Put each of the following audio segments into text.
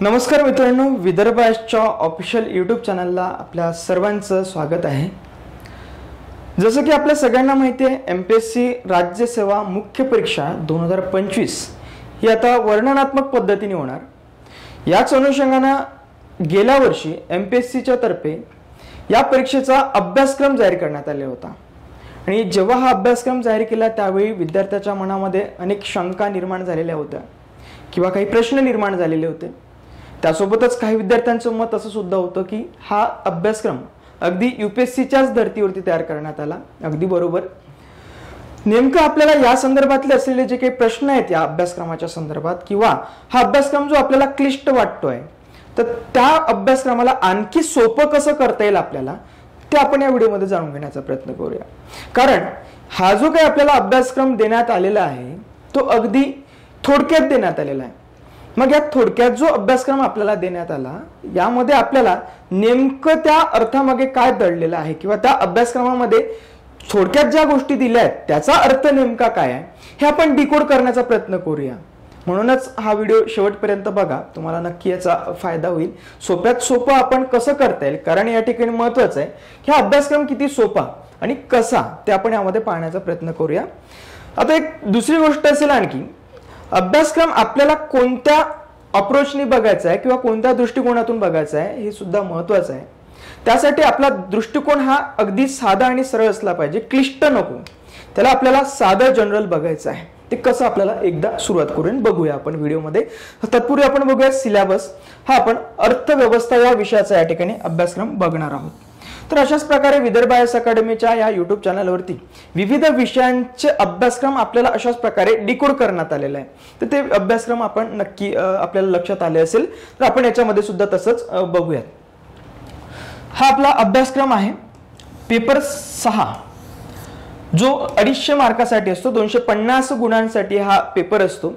नमस्कार मित्रांनो, विदर्भाच्या ऑफिशियल यूट्यूब चॅनलला आपल्या सर्वांचं स्वागत आहे। जसं की आपल्या सगळ्यांना माहिती आहे, MPSC राज्य सेवा मुख्य परीक्षा 2025 ही आता वर्णनात्मक पद्धतीने होणार। याच अनुषंगाने गेल्या वर्षी MPSCच्या तर्फे या परीक्षेचा अभ्यासक्रम जाहीर करण्यात आला होता आणि जेव्हा हा अभ्यासक्रम जाहीर केला त्यावेळी विद्यार्थ्याच्या मनामध्ये अनेक शंका निर्माण झालेल्या होत्या किंवा काही प्रश्न निर्माण झालेले होते। त्यासोबतच काही विद्यार्थ्यांचं मत असं सुद्धा होतं की हा अभ्यासक्रम अगदी UPSCच्याच धर्तीवरती तयार करण्यात आला। अगदी बरोबर। नेमकं आपल्याला या संदर्भातले असलेले जे काही प्रश्न आहेत या अभ्यासक्रमाच्या संदर्भात किंवा हा अभ्यासक्रम जो आपल्याला क्लिष्ट वाटतोय तर त्या अभ्यासक्रमाला आणखी सोपं कसं करता येईल आपल्याला ते आपण या व्हिडिओमध्ये जाणून घेण्याचा प्रयत्न करूया। कारण हा जो काही आपल्याला अभ्यासक्रम देण्यात आलेला आहे तो अगदी थोडक्यात देण्यात आलेला आहे। मग या थोडक्यात जो अभ्यासक्रम आपल्याला देण्यात आला यामध्ये आपल्याला नेमकं त्या अर्थामागे काय दडलेलं आहे किंवा त्या अभ्यासक्रमामध्ये थोडक्यात ज्या गोष्टी दिल्या आहेत त्याचा अर्थ नेमका काय आहे हे आपण डिकोड करण्याचा प्रयत्न करूया। म्हणूनच हा व्हिडिओ शेवटपर्यंत बघा, तुम्हाला नक्की याचा फायदा होईल। सोप्यात सोपं आपण कसं करता येईल, कारण या ठिकाणी महत्त्वाचं आहे की हा अभ्यासक्रम किती सोपा आणि कसा ते आपण यामध्ये पाहण्याचा प्रयत्न करूया। आता एक दुसरी गोष्ट असेल आणखी, अभ्यासक्रम आपल्याला कोणत्या अप्रोचने बघायचा आहे किंवा कोणत्या दृष्टिकोनातून बघायचा आहे हे सुद्धा महत्त्वाचं आहे। त्यासाठी आपला दृष्टिकोन हा अगदी साधा आणि सरळ असला पाहिजे, क्लिष्ट नको। त्याला आपल्याला साधं जनरल बघायचं आहे। ते कसं आपल्याला एकदा सुरुवात करून बघूया आपण व्हिडिओमध्ये। तत्पूर्वी आपण बघूया सिलेबस। हा आपण अर्थव्यवस्था या विषयाचा या ठिकाणी अभ्यासक्रम बघणार आहोत। तर अशाच प्रकारे विदर्भ IAS अकॅडमीच्या या YouTube चॅनलवरती विविध विषयांचे अभ्यासक्रम आपल्याला अशाच प्रकारे डिकोड करण्यात आलेला आहे। तर ते अभ्यासक्रम आपण नक्की आपल्याला लक्षात आले असेल तर आपण याच्यामध्ये सुद्धा तसंच बघूयात। हा आपला अभ्यासक्रम आहे पेपर 6 जो 250 मार्कासाठी असतो। 250 गुणांसाठी हा पेपर असतो,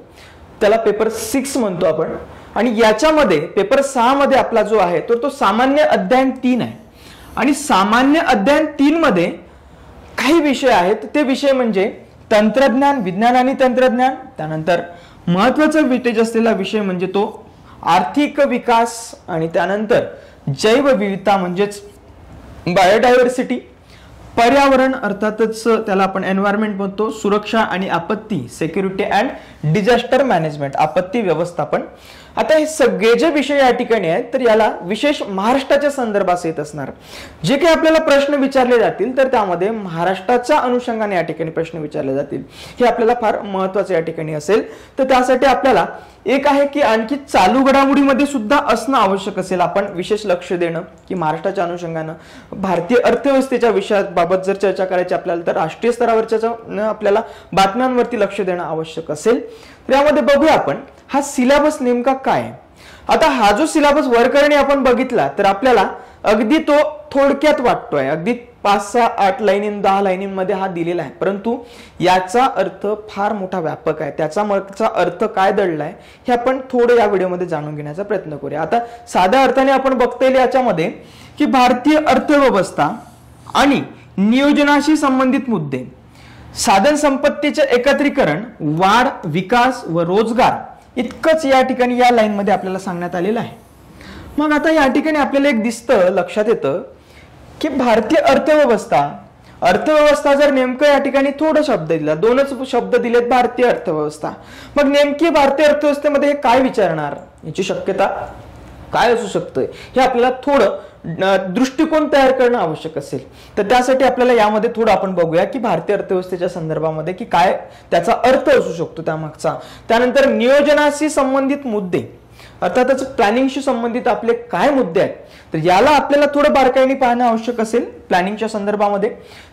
त्याला पेपर 6 म्हणतो आपण। आणि याच्यामध्ये पेपर 6 मध्ये आपला जो आहे तो सामान्य अध्ययन 3 आहे आणि सामान्य अध्ययन 3 मध्ये काही विषय आहेत। ते विषय म्हणजे तंत्रज्ञान, विज्ञान आणि तंत्रज्ञान। त्यानंतर महत्त्वाचा वेटेज असलेला विषय म्हणजे तो आर्थिक विकास आणि त्यानंतर जैवविविधता म्हणजेच बायोडायव्हर्सिटी, पर्यावरण अर्थातच त्याला आपण एन्व्हायरमेंट म्हणतो, सुरक्षा आणि आपत्ती, सिक्युरिटी अँड डिझास्टर मॅनेजमेंट, आपत्ती व्यवस्थापन। आता हे सगळे जे विषय या ठिकाणी आहेत तर याला विशेष महाराष्ट्राच्या संदर्भात येत असणार। जे काही आपल्याला प्रश्न विचारले जातील तर त्यामध्ये महाराष्ट्राच्या अनुषंगाने या ठिकाणी प्रश्न विचारले जातील। हे आपल्याला फार महत्त्वाचं या ठिकाणी असेल। तर त्यासाठी आपल्याला एक आहे की आणखी चालू घडामोडीमध्ये सुद्धा असणं आवश्यक असेल। आपण विशेष लक्ष देणं की महाराष्ट्राच्या अनुषंगाने भारतीय अर्थव्यवस्थेच्या विषयाबाबत जर चर्चा करायची आपल्याला तर राष्ट्रीय स्तरावरच्या आपल्याला बातम्यांवरती लक्ष देणं आवश्यक असेल। तर यामध्ये बघूया आपण हा सिलेबस नेमका काय आहे। आता हा जो सिलेबस वरकरणी आपण बघितला तर आपल्याला अगदी तो थोडक्यात वाटतोय, अगदी 5, 6, 8 लाईन 10 लाईनींमध्ये हा दिलेला आहे, परंतु याचा अर्थ फार मोठा व्यापक आहे। त्याचा मागचा अर्थ काय दडलाय हे आपण थोडं या व्हिडिओमध्ये जाणून घेण्याचा प्रयत्न करूया। आता साध्या अर्थाने आपण बघता येईल याच्यामध्ये की भारतीय अर्थव्यवस्था आणि नियोजनाशी संबंधित मुद्दे, साधन संपत्तीचे एकत्रीकरण, वाढ, विकास व रोजगार इतकंच या ठिकाणी या लाईन मध्ये आपल्याला सांगण्यात आलेलं आहे। मग आता या ठिकाणी आपल्याला एक दिसतं, लक्षात येतं की भारतीय अर्थव्यवस्था जर नेमकं या ठिकाणी थोडं शब्द दिला, 2च शब्द दिलेत भारतीय अर्थव्यवस्था। मग नेमकी भारतीय अर्थव्यवस्थेमध्ये हे काय विचारणार, याची शक्यता काय असू शकतं हे आपल्याला थोडं दृष्टिकोन तयार करणं आवश्यक असेल। तर त्यासाठी आपल्याला यामध्ये थोडं आपण बघूया की भारतीय अर्थव्यवस्थेच्या संदर्भामध्ये की काय त्याचा अर्थ असू शकतो त्यामागचा। त्यानंतर नियोजनाशी संबंधित मुद्दे, अर्थातच प्लॅनिंगशी संबंधित आपले काय मुद्दे आहेत तर याला आपल्याला थोडं बारकाईने पाहणं आवश्यक असेल प्लॅनिंगच्या संदर्भामध्ये।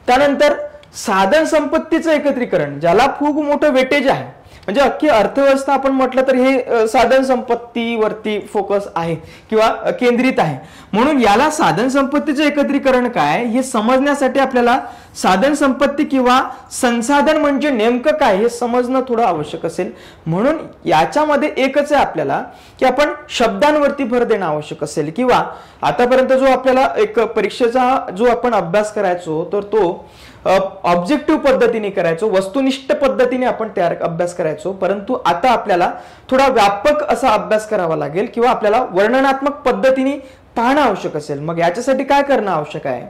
त्यानंतर साधन संपत्तीचं एकत्रीकरण, ज्याला खूप मोठं वेटेज आहे, म्हणजे अख्खी अर्थव्यवस्था आपण म्हटलं तर हे साधन संपत्तीवरती फोकस आहे किंवा केंद्रित आहे। म्हणून याला साधन संपत्तीचे एकत्रीकरण काय हे समजण्यासाठी आपल्याला साधन संपत्ती किंवा संसाधन म्हणजे नेमकं काय हे समजणं थोडं आवश्यक असेल। म्हणून याच्यामध्ये एकच आहे आपल्याला की आपण शब्दांवरती भर देणं आवश्यक असेल किंवा आतापर्यंत जो आपल्याला एक परीक्षेचा जो आपण अभ्यास करायचो तर तो ऑब्जेक्टिव्ह पद्धतीने करायचो, वस्तुनिष्ठ पद्धतीने आपण अभ्यास करायचो. परंतु आता आपल्याला थोडा व्यापक असा अभ्यास करावा लागेल किंवा आपल्याला वर्णनात्मक पद्धतीने पाहणं आवश्यक असेल. मग याच्यासाठी काय करणं आवश्यक आहे?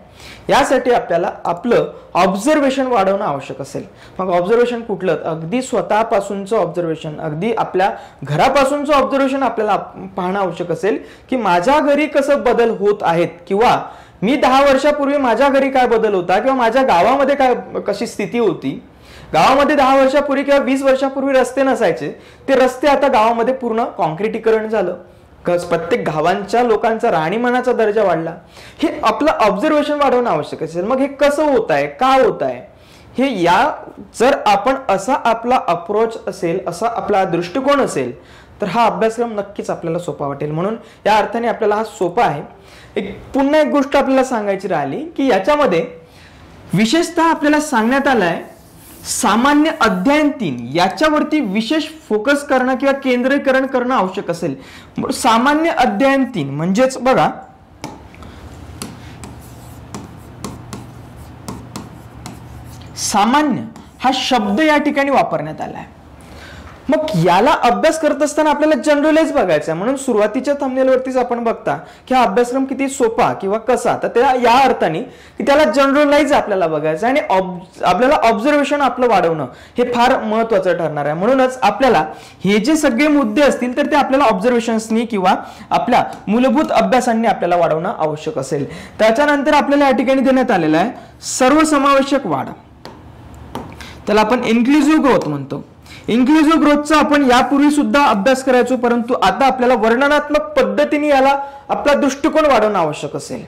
यासाठी आपल्याला आपलं ऑब्झर्वेशन वाढवणं आवश्यक असेल. मग ऑब्झर्वेशन कुठलं? अगदी स्वतःपासूनचं ऑब्झर्वेशन, अगदी आपल्या घरापासूनचं ऑब्झर्वेशन आपल्याला पाहणं आवश्यक असेल की माझ्या घरी कसं बदल होत आहेत, किंवा मी 10 वर्षापूर्वी माझ्या घरी काय बदल होता, किंवा माझ्या गावामध्ये काय कशी स्थिती होती. गावामध्ये 10 वर्षापूर्वी किंवा 20 वर्षापूर्वी रस्ते नसायचे, ते रस्ते आता गावामध्ये पूर्ण कॉन्क्रिटीकरण झालं. प्रत्येक गावांच्या लोकांचा राहणीमानाचा दर्जा वाढला. हे आपलं ऑब्झर्वेशन वाढवणं आवश्यक असेल. मग हे कसं होत आहे, का होत आहे, हे जर आपण असा आपला अप्रोच असेल, असा आपला दृष्टिकोन असेल, तर हा अभ्यासक्रम नक्कीच आपल्याला सोपा वाटेल. म्हणून या अर्थाने आपल्याला हा सोपा आहे. पुन्हा एक गोष्ट आपल्याला सांगायची राहिली की याच्यामध्ये विशेषतः आपल्याला सांगण्यात आलंय सामान्य अध्ययन 3 याच्यावरती विशेष फोकस करणं किंवा केंद्रीकरण करणं आवश्यक असेल. सामान्य अध्ययन 3 म्हणजेच बघा, सामान्य हा शब्द या ठिकाणी वापरण्यात आला आहे. मग याला अभ्यास करत असताना आपल्याला जनरलाइज बघायचं आहे. म्हणून सुरुवातीच्या थंबनेलवरतीच आपण बघता की हा अभ्यासक्रम किती सोपा किंवा कसा, तर त्या या अर्थाने की त्याला जनरलाइज आपल्याला बघायचं आहे आणि आपल्याला ऑब्झर्वेशन आपलं वाढवणं हे फार महत्वाचं ठरणार आहे. म्हणूनच आपल्याला हे जे सगळे मुद्दे असतील तर ते आपल्याला ऑब्झर्वेशन्सनी किंवा आपल्या मूलभूत अभ्यासांनी आपल्याला वाढवणं आवश्यक असेल. त्याच्यानंतर आपल्याला या ठिकाणी देण्यात आलेलं आहे सर्वसमावेशक वाढ, त्याला आपण इन्क्लुझिव्ह ग्रोथ म्हणतो. इन्क्लुझिव्ह ग्रोथचा आपण यापूर्वी सुद्धा अभ्यास करायचो, परंतु आता आपल्याला वर्णनात्मक पद्धतीने याला आपला दृष्टिकोन वाढवणं आवश्यक असेल.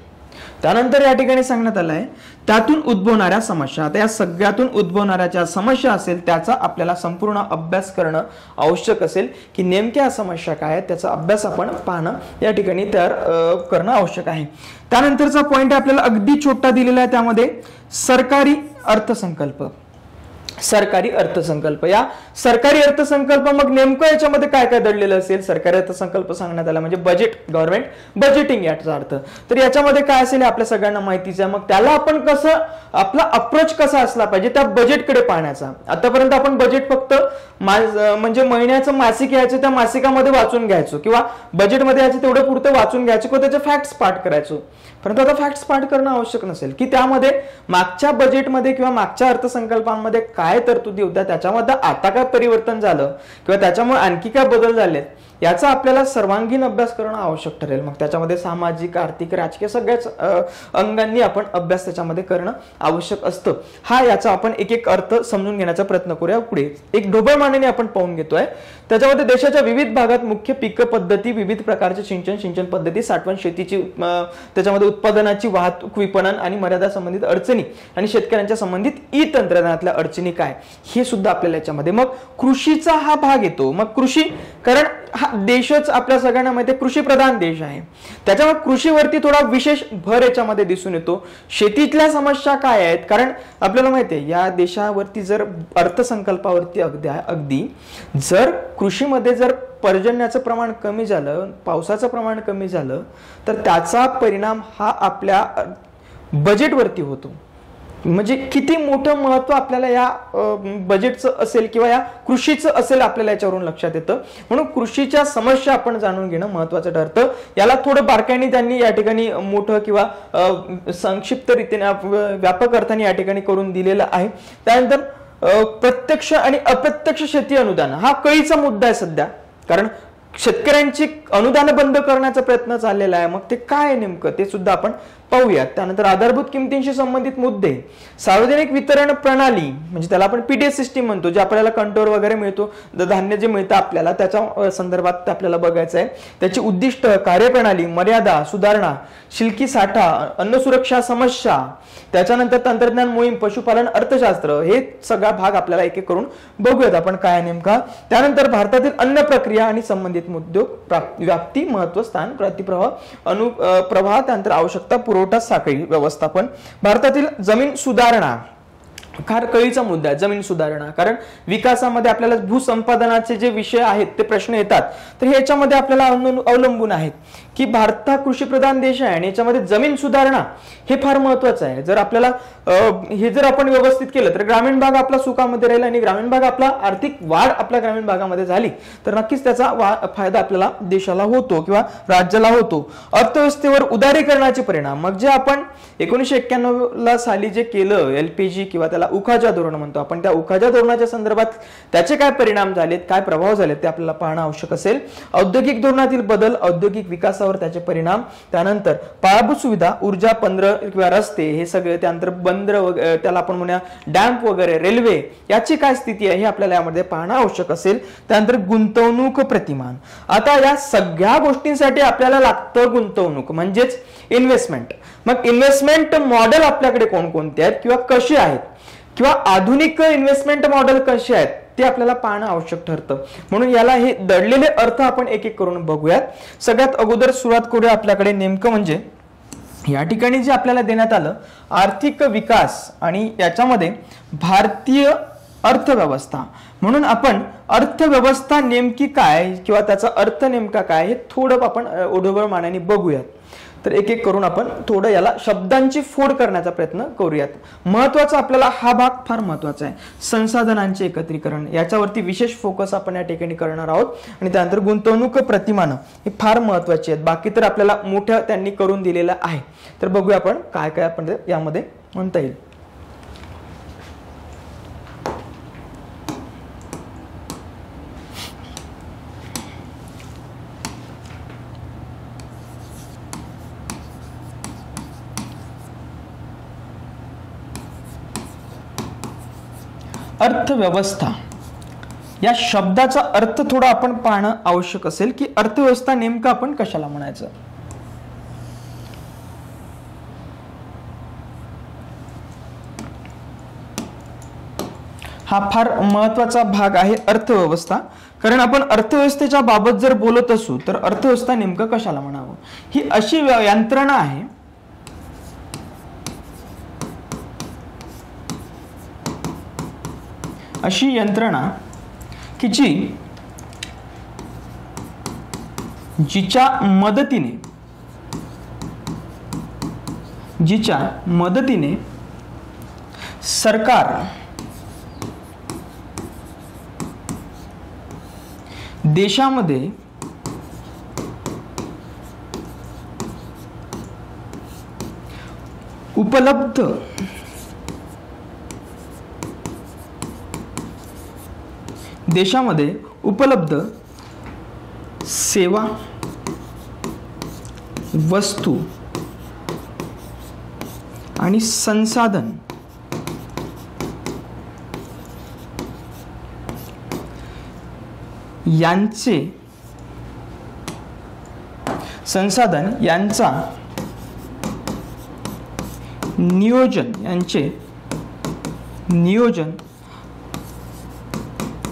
त्यानंतर या ठिकाणी सांगण्यात आलं आहे त्यातून उद्भवणाऱ्या समस्या. आता या सगळ्यातून उद्भवणाऱ्या ज्या समस्या असेल त्याचा आपल्याला संपूर्ण अभ्यास करणं आवश्यक असेल की नेमक्या समस्या काय आहेत, त्याचा अभ्यास आपण पाहणं या ठिकाणी तयार करणं आवश्यक आहे. त्यानंतरचा पॉइंट आपल्याला अगदी छोटा दिलेला आहे, त्यामध्ये सरकारी अर्थसंकल्प. सरकारी अर्थसंकल्प, या सरकारी अर्थसंकल्प मग नेमकं याच्यामध्ये काय काय दडलेलं असेल? सरकारी अर्थसंकल्प सांगण्यात आला म्हणजे बजेट, गव्हर्नमेंट बजेटिंग याचा अर्थ. तर याच्यामध्ये काय असेल आपल्या सगळ्यांना माहितीच आहे. मग त्याला आपण कसं, आपला अप्रोच कसा असला पाहिजे त्या बजेटकडे पाहण्याचा. आतापर्यंत आपण बजेट फक्त म्हणजे महिन्याचं मासिक यायचं, त्या मासिकामध्ये वाचून घ्यायचो किंवा बजेटमध्ये यायचं तेवढं पुरतं वाचून घ्यायचं किंवा त्याचे फॅक्ट्स पाठ करायचो. परंतु आता फॅक्ट्स पाठ करणं आवश्यक नसेल की त्यामध्ये मागच्या बजेटमध्ये किंवा मागच्या अर्थसंकल्पांमध्ये काय तरतुदी होत्या, त्याच्यामध्ये आता काय परिवर्तन झालं किंवा त्याच्यामुळे आणखी काय बदल झालेत, याचा आपल्याला सर्वांगीण अभ्यास करणं आवश्यक ठरेल. मग त्याच्यामध्ये सामाजिक, आर्थिक, राजकीय सगळ्याच अंगांनी आपण अभ्यास त्याच्यामध्ये करणं आवश्यक असतं. हा याचा आपण एक एक अर्थ समजून घेण्याचा प्रयत्न करूया. पुढे एक ढोबळमानेने आपण पाहून घेतोय. त्याच्यामध्ये देशाच्या विविध भागात मुख्य पीक पद्धती, विविध प्रकारचे सिंचन पद्धती, साठवण शेतीची, त्याच्यामध्ये उत्पादनाची वाहतूक, विपणन आणि मर्यादा संबंधित अडचणी आणि शेतकऱ्यांच्या संबंधित ई तंत्रज्ञानातल्या अडचणी काय, हे सुद्धा आपल्याला याच्यामध्ये. मग कृषीचा हा भाग येतो. मग कृषी, कारण हा देशच आपल्या सगळ्यांना माहिती आहे कृषी प्रधान देश आहे, त्याच्यामुळे कृषीवरती थोडा विशेष भर याच्यामध्ये दिसून येतो. शेतीतल्या समस्या काय आहेत, कारण आपल्याला माहिती आहे या देशावरती जर अर्थसंकल्पावरती अगदी जर कृषीमध्ये जर पर्जन्याचं प्रमाण कमी झालं, पावसाचं प्रमाण कमी झालं, तर त्याचा परिणाम हा आपल्या बजेटवरती होतो. म्हणजे किती मोठं महत्व आपल्याला या बजेटचं असेल किंवा या कृषीचं असेल आपल्याला याच्यावरून लक्षात येतं. म्हणून कृषीच्या समस्या आपण जाणून घेणं महत्वाचं ठरतं. याला थोडं बारकाईने त्यांनी या ठिकाणी मोठं किंवा संक्षिप्त रीतीने व्यापक अर्थाने या ठिकाणी करून दिलेलं आहे. त्यानंतर प्रत्यक्ष आणि अप्रत्यक्ष शेती अनुदान हा कळीचा मुद्दा आहे सध्या, कारण शेतकऱ्यांची अनुदान बंद करण्याचा प्रयत्न चाललेला आहे. मग ते काय नेमकं ते सुद्धा आपण पाहूयात. त्यानंतर आधारभूत किमतींशी संबंधित मुद्दे, सार्वजनिक वितरण प्रणाली म्हणजे त्याला आपण पीडीएस सिस्टीम म्हणतो, जे आपल्याला कंट्रोल वगैरे मिळतो, धान्य जे मिळतं आपल्याला त्याच्या संदर्भात आपल्याला बघायचं आहे. त्याची उद्दिष्ट, कार्यप्रणाली, मर्यादा, सुधारणा, शिल्की साठा, अन्न सुरक्षा समस्या, त्याच्यानंतर तंत्रज्ञान मोहीम, पशुपालन, अर्थशास्त्र, हे सगळा भाग आपल्याला एक एक करून बघूयात आपण काय नेमका. त्यानंतर भारतातील अन्न प्रक्रिया आणि संबंधित उद्योग, व्याप्ती, महत्व, स्थान, प्रतिप्रवाह, अनुप्रवाह, त्यानंतर आवश्यकता, पुरवठा साखळी व्यवस्थापन, भारतातील जमीन सुधारणा, फार कळीचा मुद्दा आहे जमीन सुधारणा, कारण विकासामध्ये आपल्याला भूसंपादनाचे जे विषय आहेत ते प्रश्न येतात, तर ह्याच्यामध्ये आपल्याला अवलंबून आहेत की भारत हा कृषीप्रधान देश आहे आणि याच्यामध्ये जमीन सुधारणा हे फार महत्वाचं आहे. जर आपल्याला हे जर आपण व्यवस्थित केलं तर ग्रामीण भाग आपला सुखामध्ये राहील आणि ग्रामीण भाग आपला आर्थिक वाढ आपल्या ग्रामीण भागामध्ये झाली तर नक्कीच त्याचा फायदा आपल्याला देशाला होतो किंवा राज्याला होतो. अर्थव्यवस्थेवर उदारीकरणाचे परिणाम, मग जे आपण 1991 साली जे केलं LPG किंवा त्याला उखाजा धोरण म्हणतो आपण, त्या उखाजा धोरणाच्या संदर्भात त्याचे काय परिणाम झालेत, काय प्रभाव झालेत ते आपल्याला पाहणं आवश्यक असेल. औद्योगिक धोरणातील बदल, औद्योगिक विकासावर त्याचे परिणाम, त्यानंतर पायाभूत सुविधा, ऊर्जा, बंदर किंवा रस्ते हे सगळे, त्यानंतर बंदर त्याला आपण म्हणूया डॅम्प वगैरे, रेल्वे याची काय स्थिती आहे हे आपल्याला यामध्ये पाहणं आवश्यक असेल. त्यानंतर गुंतवणूक प्रतिमान. आता या सगळ्या गोष्टींसाठी आपल्याला लागतं गुंतवणूक म्हणजेच इन्व्हेस्टमेंट. मग इन्व्हेस्टमेंट मॉडेल आपल्याकडे कोणकोणते आहेत किंवा कसे आहेत किंवा आधुनिक इन्व्हेस्टमेंट मॉडेल कसे आहेत ते आपल्याला पाहणं आवश्यक ठरतं. म्हणून याला हे दडलेले अर्थ आपण एक एक करून बघूयात. सगळ्यात अगोदर सुरुवात करूया आपल्याकडे नेमकं म्हणजे या ठिकाणी जे आपल्याला देण्यात आलं आर्थिक विकास आणि याच्यामध्ये भारतीय अर्थव्यवस्था. म्हणून आपण अर्थव्यवस्था नेमकी काय किंवा त्याचा अर्थ नेमका काय हे थोडं आपण ओढवळ मानाने बघूयात. तर एक एक करून आपण थोडं याला शब्दांची फोड करण्याचा प्रयत्न करूयात. महत्वाचा आपल्याला हा भाग फार महत्वाचा आहे, संसाधनांचे एकत्रीकरण, याच्यावरती विशेष फोकस आपण या ठिकाणी करणार आहोत. आणि त्यानंतर गुंतवणूक प्रतिमानं हे फार महत्वाची आहेत. बाकी तर आपल्याला मोठं त्यांनी करून दिलेलं आहे. तर बघूया आपण काय काय आपण यामध्ये म्हणता येईल. अर्थव्यवस्था या शब्दाचा अर्थ थोडा आपण पाहणं आवश्यक असेल की अर्थव्यवस्था नेमकं आपण कशाला म्हणायचं. हा फार महत्वाचा भाग आहे अर्थव्यवस्था. कारण आपण अर्थव्यवस्थेच्या बाबत जर बोलत असू तर अर्थव्यवस्था नेमकं कशाला म्हणावं. ही अशी यंत्रणा आहे की जिच्या मदतीने सरकार देशामध्ये उपलब्ध सेवा, वस्तू आणि संसाधन यांचा नियोजन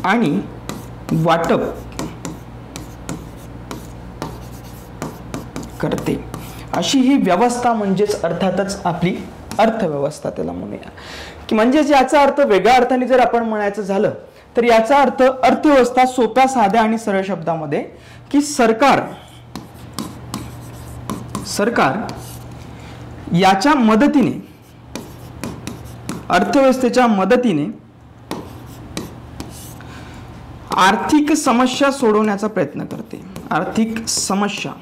आणि वाटप करते अशी ही व्यवस्था म्हणजेच अर्थातच आपली अर्थव्यवस्था त्याला म्हणूया. की म्हणजेच याचा अर्थ वेगळ्या अर्थाने जर आपण म्हणायचं झालं तर याचा अर्थ अर्थव्यवस्था सोप्या, साध्या आणि सरळ शब्दामध्ये की सरकार याच्या मदतीने, अर्थव्यवस्थेच्या मदतीने आर्थिक समस्या सोडवण्याचा प्रयत्न करते. आर्थिक समस्या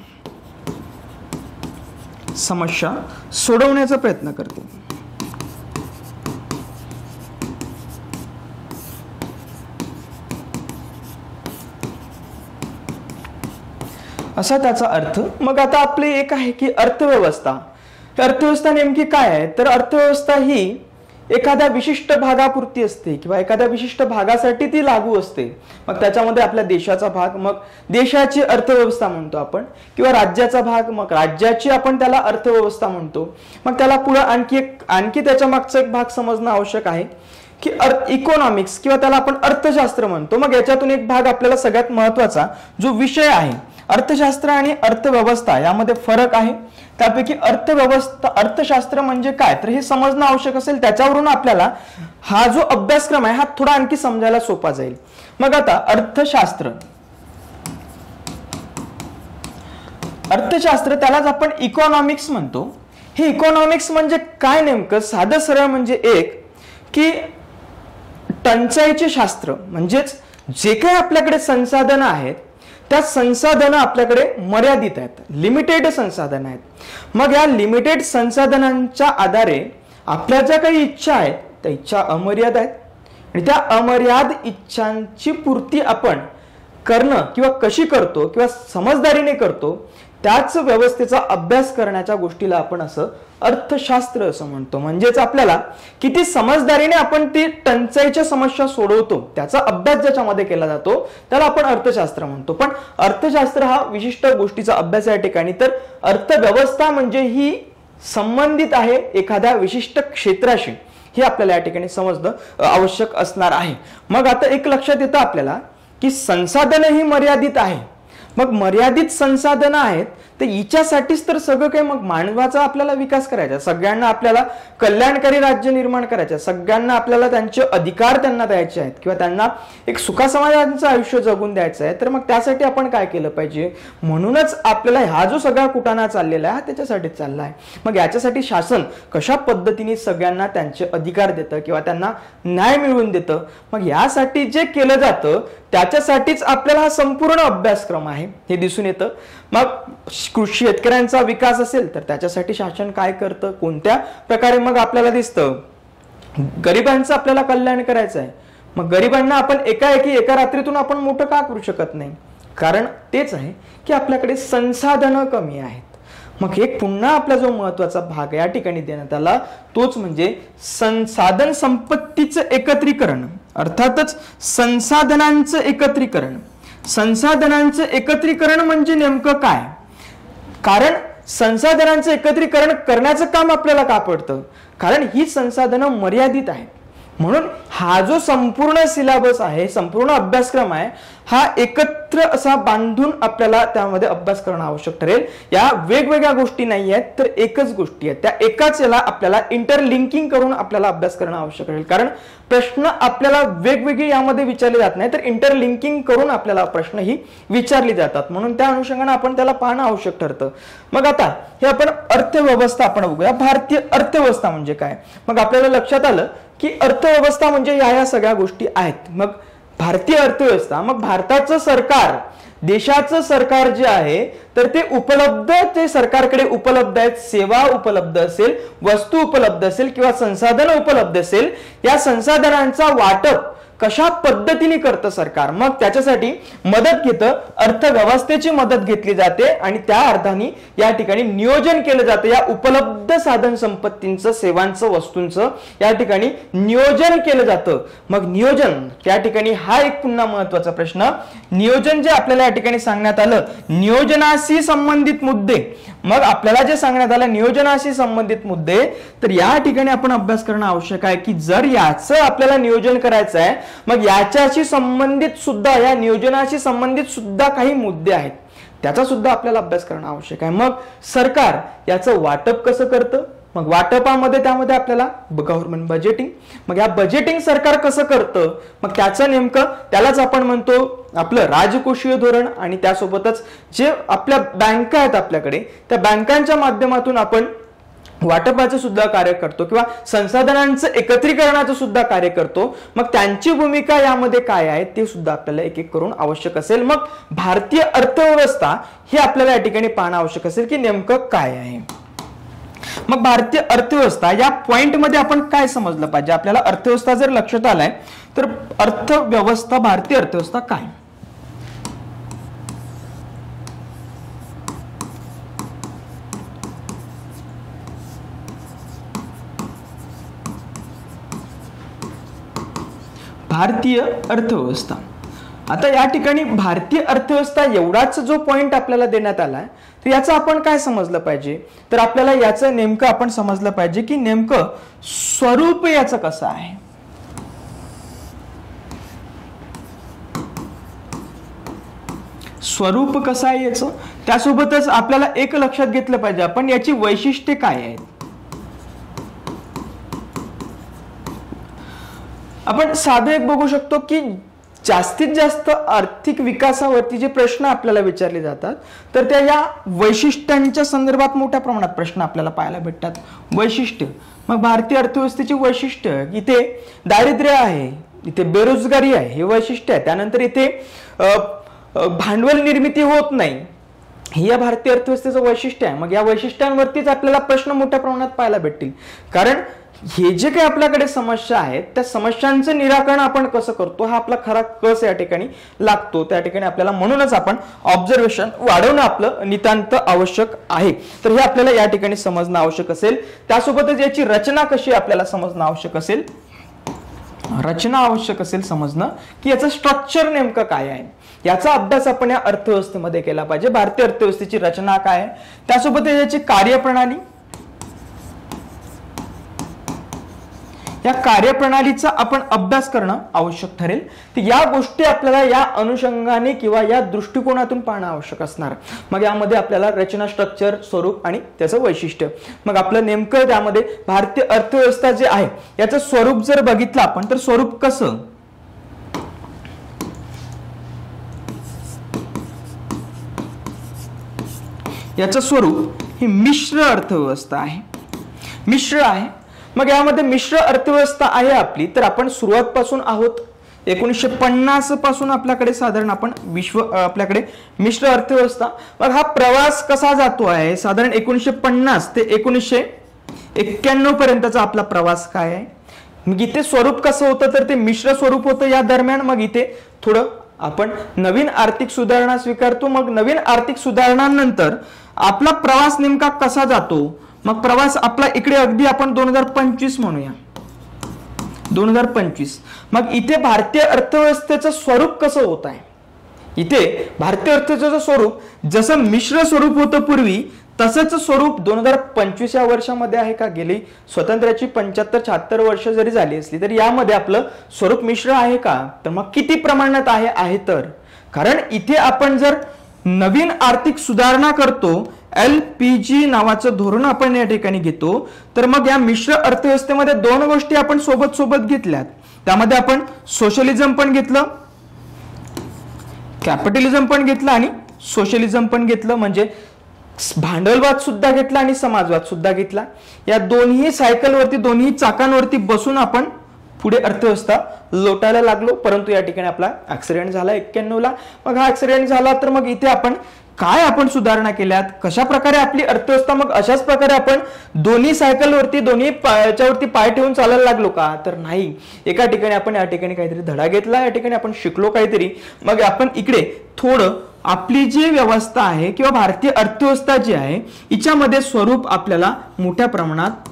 सोडवण्याचा प्रयत्न करते. असा त्याचा अर्थ. मग आता आपले एक आहे की अर्थव्यवस्था नेमकी काय आहे. तर अर्थव्यवस्था ही एखाद्या विशिष्ट भागापुरती असते किंवा एखाद्या विशिष्ट भागासाठी ती लागू असते. मग त्याच्यामध्ये आपल्या देशाचा भाग, मग देशाची अर्थव्यवस्था म्हणतो आपण, किंवा राज्याचा भाग, मग राज्याची आपण त्याला अर्थव्यवस्था म्हणतो. मग त्याला पुढे आणखी त्याच्या मागचा एक भाग समजणं आवश्यक आहे की इकॉनॉमिक्स किंवा त्याला आपण अर्थशास्त्र म्हणतो. मग याच्यातून एक भाग आपल्याला सगळ्यात महत्वाचा जो विषय आहे अर्थशास्त्र आणि अर्थव्यवस्था यामध्ये फरक आहे. त्यापैकी अर्थशास्त्र म्हणजे काय तर हे समजणं आवश्यक असेल. त्याच्यावरून आपल्याला हा जो अभ्यासक्रम आहे हा थोडा आणखी समजायला सोपा जाईल. मग आता अर्थशास्त्र, त्यालाच आपण इकॉनॉमिक्स म्हणतो. हे इकॉनॉमिक्स म्हणजे काय नेमकं? साधं सरळ म्हणजे एक की टंचाईचे शास्त्र, म्हणजेच जे काही आपल्याकडे संसाधनं आहेत त्या संसाधनं आपल्याकडे मर्यादित आहेत, लिमिटेड संसाधनं आहेत. मग या लिमिटेड संसाधनांच्या आधारे आपल्या ज्या काही इच्छा आहेत त्या इच्छा अमर्याद आहेत आणि त्या अमर्याद इच्छांची पूर्ती आपण करणं किंवा कशी करतो किंवा समजदारीने करतो त्याच व्यवस्थेचा अभ्यास करण्याच्या गोष्टीला आपण असं अर्थशास्त्र असं म्हणतो. म्हणजेच आपल्याला किती समजदारीने आपण ती टंचाईच्या समस्या सोडवतो त्याचा अभ्यास ज्याच्यामध्ये केला जातो त्याला आपण अर्थशास्त्र म्हणतो. पण अर्थशास्त्र हा विशिष्ट गोष्टीचा अभ्यास या ठिकाणी, तर अर्थव्यवस्था म्हणजे ही संबंधित आहे एखाद्या विशिष्ट क्षेत्राशी, हे आपल्याला या ठिकाणी समजणं आवश्यक असणार आहे. मग आता एक लक्षात येतं आपल्याला की संसाधनं ही मर्यादित आहे. मग मर्यादित संसाधनं आहेत तर हिच्यासाठीच तर सगळं काही मग मानवाचा आपल्याला विकास करायचा, सगळ्यांना आपल्याला कल्याणकारी राज्य निर्माण करायचं, सगळ्यांना आपल्याला त्यांचे अधिकार त्यांना द्यायचे आहेत किंवा त्यांना एक सुखासमाधानाचं आयुष्य जगून द्यायचं आहे. तर मग त्यासाठी आपण काय केलं पाहिजे? म्हणूनच आपल्याला हा जो सगळा कुटाणा चाललेला आहे हा त्याच्यासाठीच चालला आहे. मग याच्यासाठी शासन कशा पद्धतीने सगळ्यांना त्यांचे अधिकार देतं किंवा त्यांना न्याय मिळवून देतं, मग यासाठी जे केलं जातं त्याच्यासाठीच आपल्याला हा संपूर्ण अभ्यासक्रम आहे हे दिसून येतं. मग कृषी शेतकऱ्यांचा विकास असेल तर त्याच्यासाठी शासन काय करतं, कोणत्या प्रकारे मग आपल्याला दिसतं गरिबांचं आपल्याला कल्याण करायचं आहे. मग गरिबांना आपण एका रात्रीतून आपण मोठं का करू शकत नाही? कारण तेच आहे की आपल्याकडे संसाधनं कमी आहेत. मग एक पुन्हा आपला जो महत्वाचा भाग या ठिकाणी देण्यात आला तोच म्हणजे संसाधन संपत्तीचं एकत्रीकरण, अर्थातच संसाधनांचं एकत्रीकरण. संसाधनांचं एकत्रीकरण म्हणजे नेमकं काय? कारण संसाधनांचं एकत्रीकरण करण्याचं काम आपल्याला का पडतं? कारण ही संसाधनं मर्यादित आहेत. म्हणून हा जो संपूर्ण सिलेबस आहे, संपूर्ण अभ्यासक्रम आहे, हा एकत्र असा बांधून आपल्याला त्यामध्ये अभ्यास करणं आवश्यक ठरेल. या वेगवेगळ्या गोष्टी नाही आहेत तर एकच गोष्टी आहेत, त्या एकाच याला आपल्याला इंटरलिंकिंग करून आपल्याला अभ्यास करणं आवश्यक ठरेल. कारण प्रश्न आपल्याला वेगवेगळे यामध्ये विचारले जात नाही तर इंटरलिंकिंग करून आपल्याला प्रश्न ही विचारले जातात. म्हणून त्या अनुषंगाने आपण त्याला पाहणं आवश्यक ठरतं. मग आता हे आपण अर्थव्यवस्था आपण बघूया. भारतीय अर्थव्यवस्था म्हणजे काय? मग आपल्याला लक्षात आलं की अर्थव्यवस्था म्हणजे या सगळ्या गोष्टी आहेत. मग भारतीय अर्थव्यवस्था, मग भारताचं सरकार, देशाचं सरकार जे आहे तर ते उपलब्ध, ते सरकारकडे उपलब्ध आहेत, सेवा उपलब्ध असेल, वस्तू उपलब्ध असेल किंवा संसाधन उपलब्ध असेल, या संसाधनांचा वाटप कशा पद्धतीने करतं सरकार, मग त्याच्यासाठी मदत घेतं, अर्थव्यवस्थेची मदत घेतली जाते आणि त्या अर्थाने या ठिकाणी नियोजन केलं जातं. या उपलब्ध साधन संपत्तींचं, सेवांचं, वस्तूंचं या ठिकाणी नियोजन केलं जातं. मग नियोजन त्या ठिकाणी हा एक पुन्हा महत्वाचा प्रश्न. नियोजन जे आपल्याला या ठिकाणी सांगण्यात आलं, नियोजनाशी संबंधित मुद्दे, मग आपल्याला जे सांगण्यात आलं नियोजनाशी संबंधित मुद्दे, तर या ठिकाणी आपण अभ्यास करणं आवश्यक आहे की जर याचं आपल्याला नियोजन करायचं आहे मग याच्याशी संबंधित सुद्धा, या नियोजनाशी संबंधित सुद्धा काही मुद्दे आहेत, त्याचा सुद्धा आपल्याला अभ्यास करणं आवश्यक आहे. मग सरकार याचं वाटप कसं करतं, मग वाटपामध्ये त्यामध्ये आपल्याला गव्हर्नमेंट बजेटिंग, मग या बजेटिंग सरकार कसं करतं, मग त्याचं नेमकं त्यालाच आपण म्हणतो आपलं राजकोषीय धोरण. आणि त्यासोबतच जे आपल्या बँका आहेत आपल्याकडे, त्या बँकांच्या माध्यमातून आपण वाटपाचं सुद्धा कार्य करतो किंवा संसाधनांचं एकत्रीकरणाचं सुद्धा कार्य करतो. मग त्यांची भूमिका यामध्ये काय आहे ते सुद्धा आपल्याला एक एक करून आवश्यक असेल. मग भारतीय अर्थव्यवस्था हे आपल्याला या ठिकाणी पाहणं आवश्यक असेल की नेमकं काय आहे. मग भारतीय अर्थव्यवस्था या पॉइंटमध्ये आपण काय समजलं पाहिजे? आपल्याला अर्थव्यवस्था जर लक्षात आलाय तर अर्थव्यवस्था, भारतीय अर्थव्यवस्था काय? भारतीय अर्थव्यवस्था. आता या ठिकाणी भारतीय अर्थव्यवस्था एवढाच जो पॉइंट आपल्याला देण्यात आलाय तर याचं आपण काय समजलं पाहिजे? तर आपल्याला याचं नेमकं आपण समजलं पाहिजे की नेमकं स्वरूप याचं कसं आहे. स्वरूप कसं आहे याचं, त्यासोबतच आपल्याला एक लक्षात घेतलं पाहिजे आपण याची वैशिष्ट्ये काय आहेत. आपण साधं एक बघू शकतो की जास्तीत जास्त आर्थिक विकासावरती जे प्रश्न आपल्याला विचारले जातात तर त्या या वैशिष्ट्यांच्या संदर्भात मोठ्या प्रमाणात प्रश्न आपल्याला पाहायला भेटतात. वैशिष्ट्य, मग भारतीय अर्थव्यवस्थेची वैशिष्ट्य, इथे दारिद्र्य आहे, इथे बेरोजगारी आहे, हे वैशिष्ट्य आहे. त्यानंतर इथे भांडवल निर्मिती होत नाही, हे या भारतीय अर्थव्यवस्थेचं वैशिष्ट्य आहे. मग या वैशिष्ट्यांवरतीच आपल्याला प्रश्न मोठ्या प्रमाणात पाहायला भेटतील. कारण हे जे काही आपल्याकडे समस्या आहेत त्या समस्यांचं निराकरण आपण कसं करतो हा आपला खरा कस या ठिकाणी लागतो. त्या ठिकाणी आपल्याला म्हणूनच आपण ऑब्झर्वेशन वाढवणं आपलं नितांत आवश्यक आहे. तर हे आपल्याला या ठिकाणी समजणं आवश्यक असेल. त्यासोबतच याची रचना कशी आपल्याला समजणं आवश्यक असेल. रचना आवश्यक असेल समजणं की याचं स्ट्रक्चर नेमकं काय आहे, याचा अभ्यास आपण या अर्थव्यवस्थेमध्ये केला पाहिजे. भारतीय अर्थव्यवस्थेची रचना काय आहे, त्यासोबत याची कार्यप्रणाली, या कार्यप्रणालीचा आपण अभ्यास करणं आवश्यक ठरेल. तर या गोष्टी आपल्याला या अनुषंगाने किंवा या दृष्टिकोनातून पाहणं आवश्यक असणार. मग यामध्ये आपल्याला रचना, स्ट्रक्चर, स्वरूप आणि त्याचं वैशिष्ट्य, मग आपलं नेमकं त्यामध्ये भारतीय अर्थव्यवस्था जे आहे याचं स्वरूप जर बघितलं आपण तर स्वरूप कसं, याचं स्वरूप ही मिश्र अर्थव्यवस्था आहे. मिश्र आहे. मग यामध्ये मिश्र अर्थव्यवस्था आहे आपली. तर आपण सुरुवातपासून आहोत 1950 पासून आपल्याकडे साधारण आपण आपल्याकडे मिश्र अर्थव्यवस्था. मग हा प्रवास कसा जातो आहे, साधारण 1950 ते 1991 पर्यंतचा आपला प्रवास काय आहे. मग इथे स्वरूप कसं होतं तर ते मिश्र स्वरूप होतं या दरम्यान. मग इथे थोडं आपण नवीन आर्थिक सुधारणा स्वीकारतो. मग नवीन आर्थिक सुधारणांनंतर आपला प्रवास नेमका कसा जातो. मग प्रवास आपला इकडे अगदी आपण 2025 म्हणूया, 2025. मग इथे भारतीय अर्थव्यवस्थेचं स्वरूप कसं होत आहे. इथे भारतीय अर्थव्यवस्थेचं स्वरूप जसं मिश्र स्वरूप होतं पूर्वी तसंच स्वरूप 2025 या वर्षामध्ये आहे का. गेली स्वातंत्र्याची 75-76 वर्ष जरी झाली असली तरी यामध्ये आपलं स्वरूप मिश्र आहे का. तर मग किती प्रमाणात आहे तर कारण इथे आपण जर नवीन आर्थिक सुधारणा करतो, LPG नावाचं धोरण आपण या ठिकाणी घेतो, तर मग या मिश्र अर्थव्यवस्थेमध्ये दोन गोष्टी आपण सोबत सोबत घेतल्यात. त्यामध्ये आपण सोशलिझम पण घेतलं, कॅपिटलिझम पण घेतलं आणि सोशलिझम पण घेतलं. म्हणजे भांडवलवाद सुद्धा घेतला आणि समाजवाद सुद्धा घेतला. या दोन्ही सायकलवरती, दोन्ही चाकांवरती बसून आपण पुढे अर्थव्यवस्था लोटायला लागलो. परंतु या ठिकाणी आपला ऍक्सिडेंट झाला 91 ला. मग हा ऍक्सिडेंट झाला तर मग इथे आपण काय सुधारणा केल्यात, कशा प्रकारे आपली अर्थव्यवस्था, मग अशाच प्रकारे आपण दोन्ही सायकलवरती, दोन्ही याच्यावरती पाय ठेवून चालायला लागलो का. तर नाही. एका ठिकाणी आपण या ठिकाणी काहीतरी धडा घेतला, या ठिकाणी आपण शिकलो काहीतरी. मग आपण इकडे थोडं आपली जी व्यवस्था आहे किंवा भारतीय अर्थव्यवस्था जी आहे हिच्यामध्ये स्वरूप आपल्याला मोठ्या प्रमाणात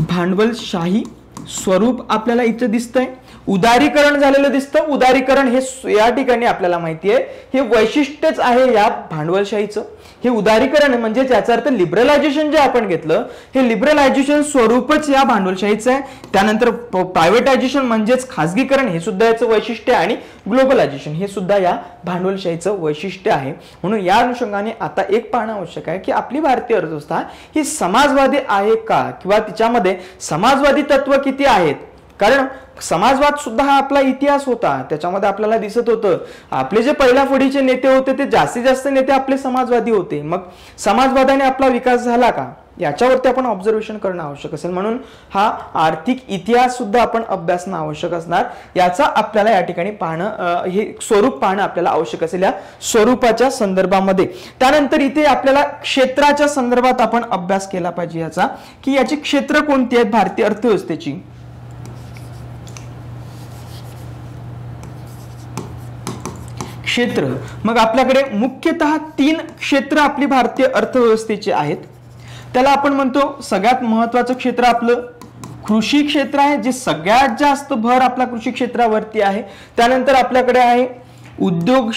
भांडवलशाही स्वरूप आपल्याला इथं दिसतंय. उदारीकरण झालेलं दिसतं. उदारीकरण हे या ठिकाणी आपल्याला माहिती आहे हे वैशिष्ट्यच आहे या भांडवलशाहीचं. हे उदारीकरण म्हणजे त्याचा अर्थ लिबरलायझेशन जे आपण घेतलं हे लिबरलायझेशन स्वरूपच या भांडवलशाहीचं आहे. त्यानंतर प्रायव्हेटायझेशन म्हणजेच खासगीकरण हे सुद्धा याचं वैशिष्ट्य आहे आणि ग्लोबलायझेशन हे सुद्धा या भांडवलशाहीचं वैशिष्ट्य आहे. म्हणून या अनुषंगाने आता एक पाहणं आवश्यक आहे की आपली भारतीय अर्थव्यवस्था ही समाजवादी आहे का किंवा तिच्यामध्ये समाजवादी तत्व किती आहेत. कारण समाजवाद सुद्धा हा आपला इतिहास होता. त्याच्यामध्ये आपल्याला दिसत होतं आपले जे पहिल्या फळीचे नेते होते ते जास्तीत जास्त नेते आपले समाजवादी होते. मग समाजवादाने आपला विकास झाला का याच्यावरती आपण ऑब्झर्वेशन करणं आवश्यक असेल. म्हणून हा आर्थिक इतिहास सुद्धा आपण अभ्यासणं आवश्यक असणार. याचा आपल्याला या ठिकाणी पाहणं, हे स्वरूप पाहणं आपल्याला आवश्यक असेल या स्वरूपाच्या संदर्भामध्ये. त्यानंतर इथे आपल्याला क्षेत्राच्या संदर्भात आपण अभ्यास केला पाहिजे याचा की याची क्षेत्र कोणती आहेत भारतीय अर्थव्यवस्थेची. क्षेत्र, मग आपल्याकडे मुख्यतः 3 क्षेत्र आपली भारतीय अर्थव्यवस्थेची आहेत. त्याला आपण म्हणतो सगळ्यात महत्वाचं क्षेत्र आपलं कृषी क्षेत्र आहे, जे सगळ्यात जास्त भर आपला कृषी क्षेत्रावरती आहे. त्यानंतर आपल्याकडे आहे उद्योग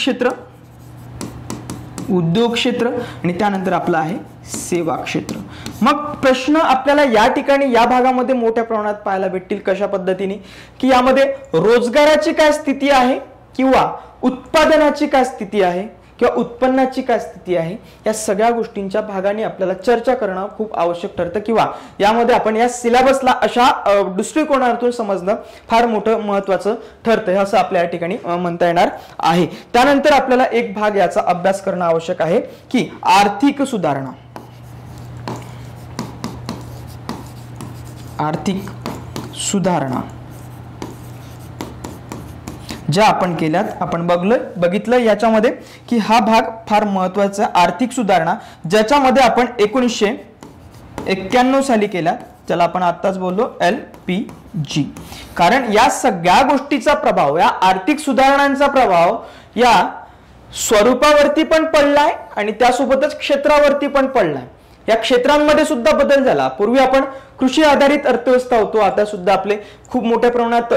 क्षेत्र आणि त्यानंतर आपलं आहे सेवा क्षेत्र. मग प्रश्न आपल्याला या ठिकाणी या भागामध्ये मोठ्या प्रमाणात पाहायला भेटतील. कशा पद्धतीने की यामध्ये रोजगाराची काय स्थिती आहे किंवा उत्पादनाची काय स्थिती आहे किंवा उत्पन्नाची काय स्थिती आहे, या सगळ्या गोष्टींच्या भागाने आपल्याला चर्चा करणं खूप आवश्यक ठरतं किंवा यामध्ये आपण या सिलेबसला अशा दृष्टिकोनातून समजणं फार मोठं महत्त्वाचं ठरतं असं आपल्या या ठिकाणी म्हणता येणार आहे. त्यानंतर आपल्याला एक भाग याचा अभ्यास करणं आवश्यक आहे की आर्थिक सुधारणा. आर्थिक सुधारणा ज्या आपण केल्यात, आपण बघितलं याच्यामध्ये की हा भाग फार महत्वाचा. आर्थिक सुधारणा ज्याच्यामध्ये आपण 1991 साली केल्या, ज्याला आपण आताच बोललो LPG. कारण या सगळ्या गोष्टीचा प्रभाव, या आर्थिक सुधारणांचा प्रभाव या स्वरूपावरती पण पडलाय आणि त्यासोबतच क्षेत्रावरती पण पडलाय. या क्षेत्रांमध्ये सुद्धा बदल झाला. पूर्वी आपण कृषी आधारित अर्थव्यवस्था होतो, आता सुद्धा आपले खूप मोठ्या प्रमाणात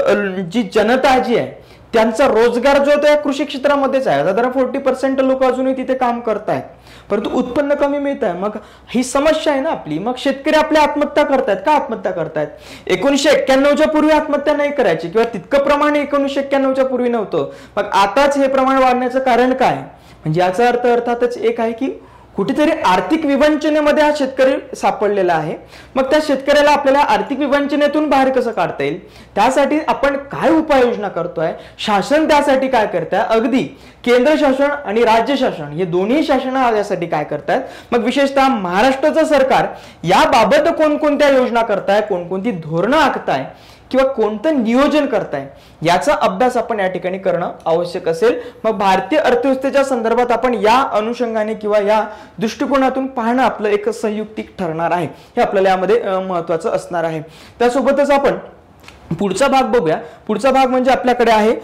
जी जनता जी आहे त्यांचा रोजगार जो आहे कृषी क्षेत्रामध्येच आहे. साधारण 40% लोक अजूनही तिथे काम करतायत, परंतु उत्पन्न कमी मिळत आहे. मग ही समस्या आहे ना आपली. मग शेतकरी आपल्या आत्महत्या करतायत. का आत्महत्या करतायत? 1991च्या पूर्वी आत्महत्या नाही करायची किंवा तितकं प्रमाण 1991च्या पूर्वी नव्हतं. मग आताच हे प्रमाण वाढण्याचं कारण काय? म्हणजे याचा अर्थ अर्थातच एक आहे की कुठेतरी आर्थिक विवंचनेमध्ये हा शेतकरी सापडलेला आहे. मग त्या शेतकऱ्याला आपल्याला आर्थिक विवंचनेतून बाहेर कसं काढता येईल, त्यासाठी आपण काय उपाययोजना करतोय, शासन त्यासाठी काय करताय, अगदी केंद्र शासन आणि राज्य शासन हे दोन्ही शासन यासाठी काय करतायत, मग विशेषतः महाराष्ट्राचं सरकार याबाबत कोणकोणत्या योजना करताय, कोणकोणती धोरणं आखताय किंवा कोणतं नियोजन करताय, याचा अभ्यास आपण या ठिकाणी करणं आवश्यक असेल. मग भारतीय अर्थव्यवस्थेच्या संदर्भात आपण या अनुषंगाने किंवा या दृष्टिकोनातून पाहणं आपलं एक संयुक्तिक ठरणार आहे. हे आपल्याला यामध्ये महत्वाचं असणार आहे. त्यासोबतच आपण पुढचा भाग बघूया. पुढचा भाग म्हणजे आपल्याकडे आहे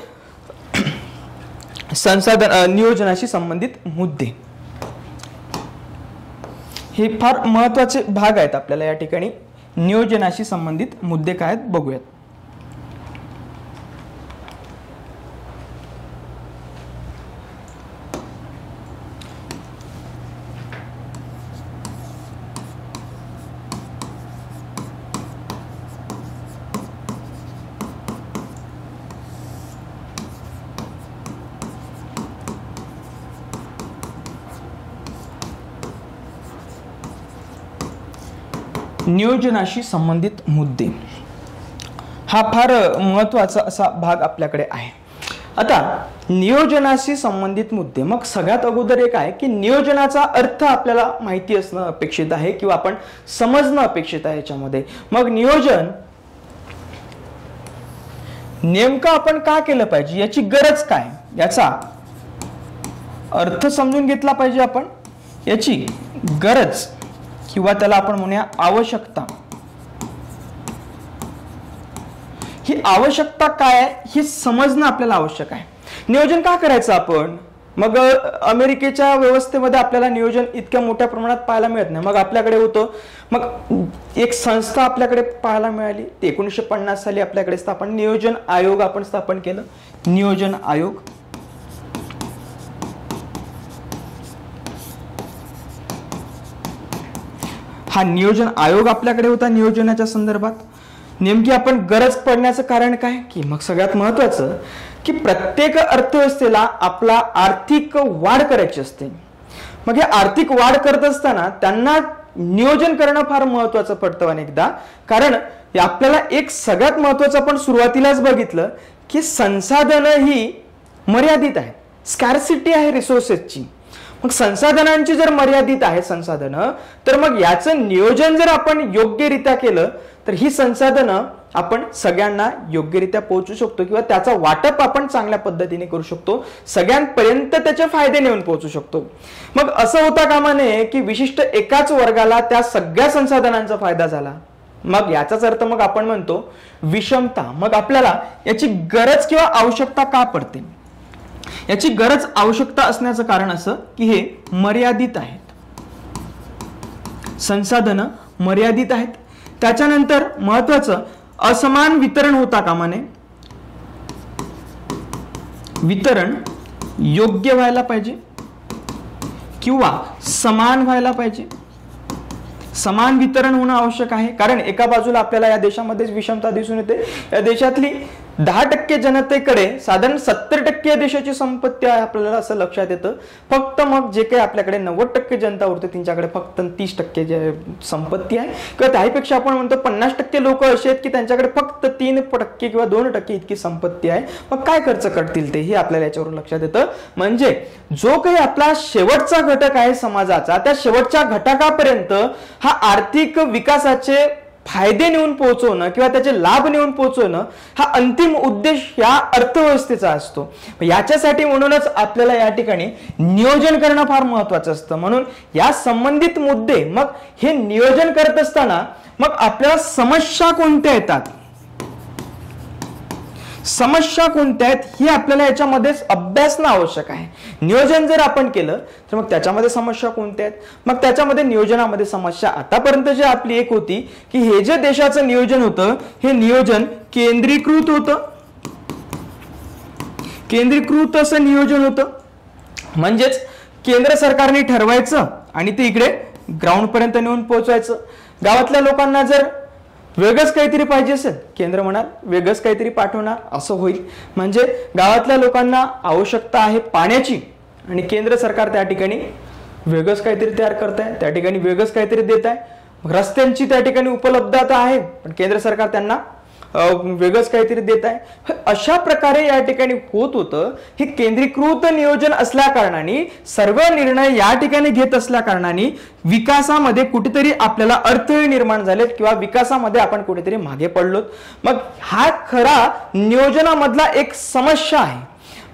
संसाधन नियोजनाशी संबंधित मुद्दे. हे फार महत्वाचे भाग आहेत आपल्याला या ठिकाणी. नियोजनाशी संबंधित मुद्दे काय आहेत बघूयात. नियोजनाशी संबंधित मुद्दे हा फार महत्वाचा असा भाग आपल्याकडे आहे. आता नियोजनाशी संबंधित मुद्दे, मग सगळ्यात अगोदर एक आहे की नियोजनाचा अर्थ आपल्याला माहिती असणं अपेक्षित आहे किंवा आपण समजणं अपेक्षित आहे याच्यामध्ये. मग नियोजन नेमकं आपण का केलं पाहिजे, याची गरज काय, याचा अर्थ समजून घेतला पाहिजे आपण. याची गरज किंवा त्याला आपण म्हणूया आवश्यकता. ही आवश्यकता काय आहे हे समजणं आपल्याला आवश्यक आहे. नियोजन का करायचं आपण? मग अमेरिकेच्या व्यवस्थेमध्ये आपल्याला नियोजन इतक्या मोठ्या प्रमाणात पाहायला मिळत नाही. मग आपल्याकडे होतं, मग एक संस्था आपल्याकडे पाहायला मिळाली. 1950 साली आपल्याकडे नियोजन आयोग आपण स्थापन केलं. नियोजन आयोग हा नियोजन आयोग आपल्याकडे होता. नियोजनाच्या संदर्भात नेमकी आपण गरज पडण्याचं कारण काय, की मग सगळ्यात महत्वाचं की प्रत्येक अर्थव्यवस्थेला आपला आर्थिक वाढ करायची असते. मग हे आर्थिक वाढ करत असताना त्यांना नियोजन करणं फार महत्वाचं पडतं अनेकदा. कारण आपल्याला एक सगळ्यात महत्वाचं आपण सुरुवातीलाच बघितलं की संसाधन ही मर्यादित आहे, स्कॅर्सिटी आहे रिसोर्सेसची. मग संसाधनांची जर मर्यादित आहे संसाधनं, तर मग याचं नियोजन जर आपण योग्यरित्या केलं तर ही संसाधनं आपण सगळ्यांना योग्यरित्या पोहोचू शकतो किंवा त्याचा वाटप आपण चांगल्या पद्धतीने करू शकतो, सगळ्यांपर्यंत त्याचे फायदे नेऊन पोहोचू शकतो. मग असं होता कामा नये की विशिष्ट एकाच वर्गाला त्या सगळ्या संसाधनांचा फायदा झाला. मग याचाच अर्थ मग आपण म्हणतो विषमता. मग आपल्याला याची गरज किंवा आवश्यकता का पडते? याची गरज आवश्यकता असण्याचं कारण असं की हे मर्यादित आहेत, संसाधनं मर्यादित आहेत. त्याच्यानंतर महत्वाचं असमान वितरण होता कामा नये. वितरण योग्य व्हायला पाहिजे किंवा समान व्हायला पाहिजे. समान वितरण होणं आवश्यक आहे. कारण एका बाजूला आपल्याला या देशामध्येच विषमता दिसून येते. या देशातली 10% जनतेकडे साधारण 70% देशाची संपत्ती आहे आपल्याला असं लक्षात येतं. फक्त मग जे काही आपल्याकडे 90% जनता उरते त्यांच्याकडे फक्त 30% जे संपत्ती आहे, किंवा त्याहीपेक्षा आपण म्हणतो 50% लोक असे आहेत की त्यांच्याकडे फक्त 3% किंवा 2% इतकी संपत्ती आहे. मग काय खर्च करतील ते, हे आपल्याला याच्यावरून लक्षात येतं. म्हणजे जो काही आपला शेवटचा घटक आहे समाजाचा, त्या शेवटच्या घटकापर्यंत हा आर्थिक विकासाचे फायदे नेऊन पोहोचवणं किंवा त्याचे लाभ नेऊन पोहोचवणं हा अंतिम उद्देश या अर्थव्यवस्थेचा असतो. याच्यासाठी म्हणूनच आपल्याला या ठिकाणी नियोजन करणं फार महत्वाचं असतं. म्हणून या संबंधित मुद्दे, मग हे नियोजन करत असताना मग आपल्याला समस्या कोणत्या येतात, समस्या कोणत्या आहेत हे आपल्याला याच्यामध्ये अभ्यासणं आवश्यक आहे. नियोजन जर आपण केलं तर मग त्याच्यामध्ये समस्या कोणत्या आहेत, मग त्याच्यामध्ये नियोजनामध्ये समस्या आतापर्यंत जी आपली एक होती की हे जे देशाचं नियोजन होतं हे नियोजन केंद्रीकृत होतं, केंद्रीकृत असं नियोजन होतं. म्हणजेच केंद्र सरकारने ठरवायचं आणि ते इकडे ग्राउंड पर्यंत नेऊन पोहोचवायचं. गावातल्या लोकांना जर वेगळंच काहीतरी पाहिजे असेल, केंद्र म्हणाल वेगळंच काहीतरी पाठवणार असं होईल. म्हणजे गावातल्या लोकांना आवश्यकता आहे पाण्याची आणि केंद्र सरकार त्या ठिकाणी वेगळंच काहीतरी तयार करत आहे, त्या ठिकाणी वेगळंच काहीतरी देत आहे. रस्त्यांची त्या ठिकाणी उपलब्धता आहे पण केंद्र सरकार त्यांना वेगळंच काहीतरी देत आहे. अशा प्रकारे या ठिकाणी होत होतं. हे केंद्रीकृत नियोजन असल्या कारणाने, सर्व निर्णय या ठिकाणी घेत असल्या कारणाने विकासामध्ये कुठेतरी आपल्याला अडथळे निर्माण झालेत किंवा विकासामध्ये आपण कुठेतरी मागे पडलोत. मग हा खरा नियोजनामधला एक समस्या आहे.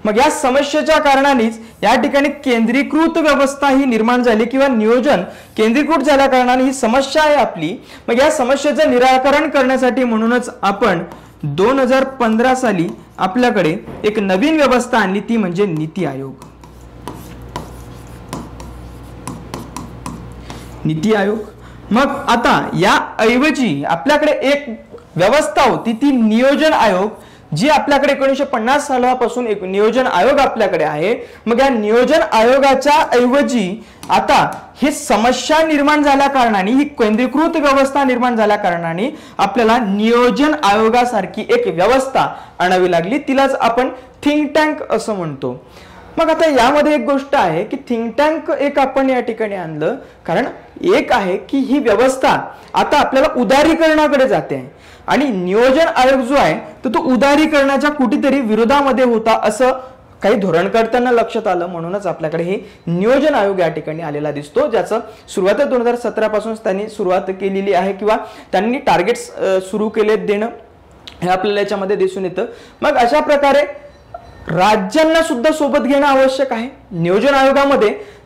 मग या समस्येच्या कारणानेच या ठिकाणी केंद्रीकृत व्यवस्था ही निर्माण झाली किंवा नियोजन केंद्रीकृत झाल्या कारणाने ही समस्या आहे आपली. मग या समस्येचं निराकरण करण्यासाठी म्हणूनच आपण 2015 साली आपल्याकडे एक नवीन व्यवस्था आणली, ती म्हणजे नीती आयोग. नीती आयोग. मग आता या ऐवजी आपल्याकडे एक व्यवस्था होती ती नियोजन आयोग, जी आपल्याकडे 1950 सालापासून एक नियोजन आयोग आपल्याकडे आहे. मग या नियोजन आयोगाच्या ऐवजी आता ही समस्या निर्माण झाल्या कारणाने, ही केंद्रीकृत व्यवस्था निर्माण झाल्या कारणाने आपल्याला नियोजन आयोगासारखी एक व्यवस्था आणावी लागली. तिलाच आपण थिंक टँक असं म्हणतो. मग आता यामध्ये एक गोष्ट आहे की थिंक टँक एक आपण या ठिकाणी आणलं कारण एक आहे की ही व्यवस्था आता आपल्याला उदारीकरणाकडे जाते आणि नियोजन आयोग जो आहे तो उदारीकरणाच्या कुठेतरी विरोधामध्ये होता असं काही धोरण करताना लक्षात आलं. म्हणूनच आपल्याकडे हे नियोजन आयोग या ठिकाणी आलेला दिसतो, ज्याचं सुरुवात 2017 पासून त्यांनी सुरुवात केलेली आहे किंवा त्यांनी टार्गेट्स सुरू केले देणं हे आपल्याला याच्यामध्ये दिसून येतं. मग अशा प्रकारे राज्यांना सुद्धा सोबत घेणं आवश्यक आहे.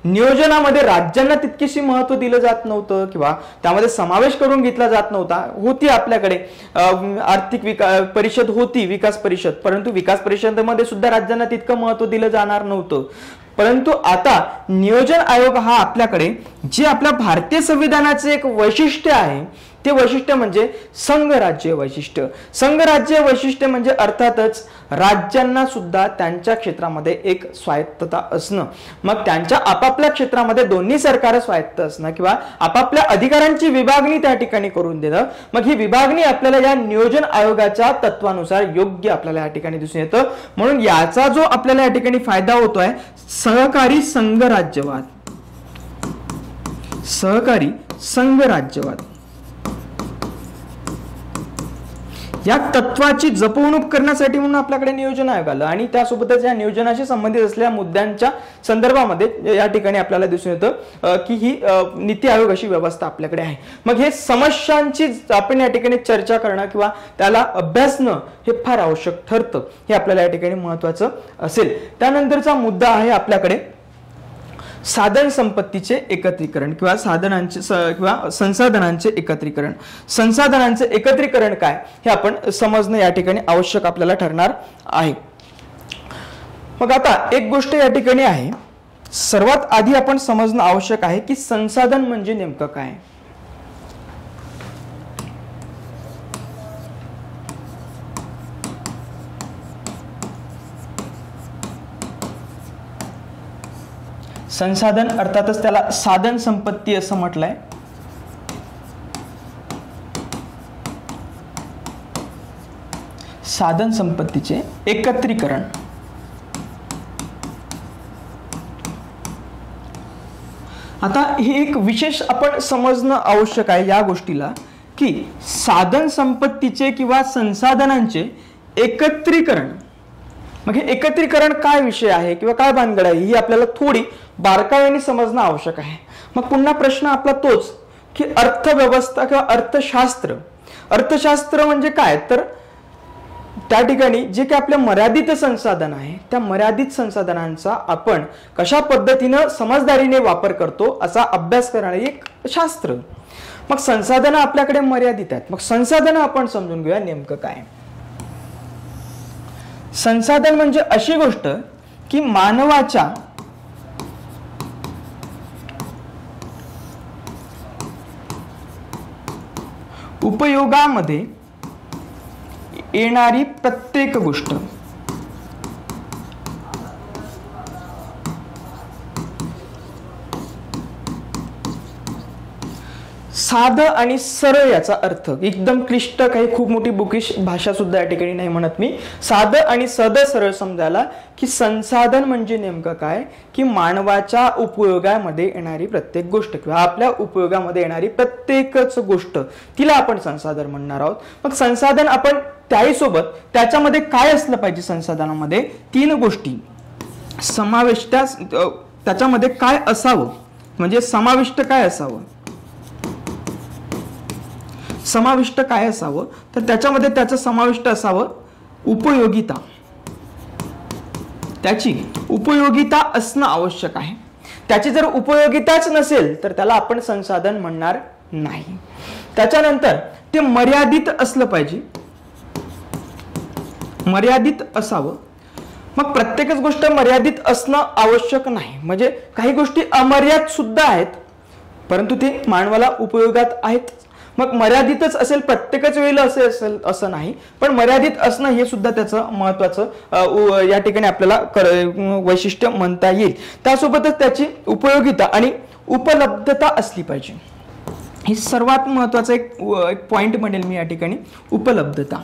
नियोजनामध्ये राज्यांना तितकीशी महत्व दिलं जात नव्हतं किंवा त्यामध्ये समावेश करून घेतला जात नव्हता. होती आपल्याकडे आर्थिक परिषद होती, विकास परिषद, परंतु विकास परिषदेमध्ये सुद्धा राज्यांना तितकं महत्व दिलं जाणार नव्हतं. परंतु आता नियोजन आयोग हा आपल्याकडे जे आपल्या भारतीय संविधानाचे एक वैशिष्ट्य आहे ते वैशिष्ट्य म्हणजे संघराज्य वैशिष्ट्य. संघराज्य वैशिष्ट्य म्हणजे अर्थातच राज्यांना सुद्धा त्यांच्या क्षेत्रामध्ये एक स्वायत्तता असणं. मग त्यांच्या आपापल्या क्षेत्रामध्ये दोन्ही सरकार स्वायत्त असणं किंवा आपापल्या अधिकारांची विभागणी त्या ठिकाणी करून देणं. मग ही विभागणी आपल्याला या नियोजन आयोगाच्या तत्वानुसार योग्य आपल्याला या ठिकाणी दिसून येतं. म्हणून याचा जो आपल्याला या ठिकाणी फायदा होतोय सहकारी संघराज्यवाद, सहकारी संघराज्यवाद या तत्वाची जपवणूक करण्यासाठी म्हणून आपल्याकडे नियोजन आयोग आलं आणि त्यासोबतच या नियोजनाशी संबंधित असलेल्या मुद्द्यांच्या संदर्भामध्ये या ठिकाणी आपल्याला दिसून येतं की ही नीती आयोग अशी व्यवस्था आपल्याकडे आहे. मग हे समस्यांची आपण या ठिकाणी चर्चा करणं किंवा त्याला अभ्यासणं हे फार आवश्यक ठरतं, हे आपल्याला या ठिकाणी महत्वाचं असेल. त्यानंतरचा मुद्दा आहे आपल्याकडे साधन संपत्तीचे एकत्रीकरण किंवा साधनांचे किंवा संसाधनांचे एकत्रीकरण. संसाधनांचे एकत्रीकरण काय हे आपण समजणं या ठिकाणी आवश्यक आपल्याला ठरणार आहे. मग आता एक गोष्ट या ठिकाणी आहे, सर्वात आधी आपण समजणं आवश्यक आहे की संसाधन म्हणजे नेमकं काय. संसाधन अर्थातच त्याला साधन संपत्ती असं म्हटलंय. साधन संपत्तीचे एकत्रीकरण. आता हे एक विशेष आपण समजणं आवश्यक आहे या गोष्टीला की साधन संपत्तीचे किंवा संसाधनांचे एकत्रीकरण. मग हे एकत्रीकरण काय विषय आहे किंवा काय भानगड आहे ही आपल्याला थोडी बारकाईने समजणं आवश्यक आहे. मग पुन्हा प्रश्न आपला तोच की अर्थव्यवस्था किंवा अर्थशास्त्र. अर्थशास्त्र म्हणजे काय तर त्या ठिकाणी जे काही आपल्या मर्यादित संसाधन आहे त्या मर्यादित संसाधनांचा आपण कशा पद्धतीनं समजदारीने वापर करतो असा अभ्यास करणारे एक शास्त्र. मग संसाधनं आपल्याकडे मर्यादित आहेत. मग संसाधनं आपण समजून घेऊया नेमकं काय. संसाधन म्हणजे अशी गोष्ट की मानवाच्या उपयोगामध्ये येणारी प्रत्येक गोष्ट. साध आणि सरळ याचा अर्थ एकदम क्लिष्ट काही खूप मोठी बुकिश भाषा सुद्धा या ठिकाणी नाही म्हणत मी. साधं आणि सद सरळ समजायला की संसाधन म्हणजे नेमकं काय की मानवाच्या उपयोगामध्ये येणारी प्रत्येक गोष्ट किंवा आपल्या उपयोगामध्ये येणारी प्रत्येकच गोष्ट तिला आपण संसाधन म्हणणार आहोत. मग संसाधन आपण त्याही सोबत त्याच्यामध्ये काय असलं पाहिजे. संसाधनामध्ये 3 गोष्टी समाविष्ट त्याच्यामध्ये काय असावं म्हणजे समाविष्ट काय असावं. समाविष्ट काय असावं तर त्याच्यामध्ये त्याचं समाविष्ट असावं उपयोगिता. त्याची उपयोगिता असणं आवश्यक आहे. त्याची जर उपयोगिताच नसेल तर त्याला आपण संसाधन म्हणणार नाही. त्याच्यानंतर ते मर्यादित असलं पाहिजे. मर्यादित असावं. मग प्रत्येकच गोष्ट मर्यादित असणं आवश्यक नाही. म्हणजे काही गोष्टी अमर्याद सुद्धा आहेत परंतु ते मानवाला उपयोगात आहेत. मग मर्यादितच असेल प्रत्येकच वेळेला असेल असं नाही पण मर्यादित असणं हे सुद्धा त्याचं महत्वाचं या ठिकाणी आपल्याला वैशिष्ट्य म्हणता येईल. त्यासोबतच त्याची उपयोगिता आणि उपलब्धता असली पाहिजे. हे सर्वात महत्वाचं एक पॉइंट म्हणेल मी या ठिकाणी. उपलब्धता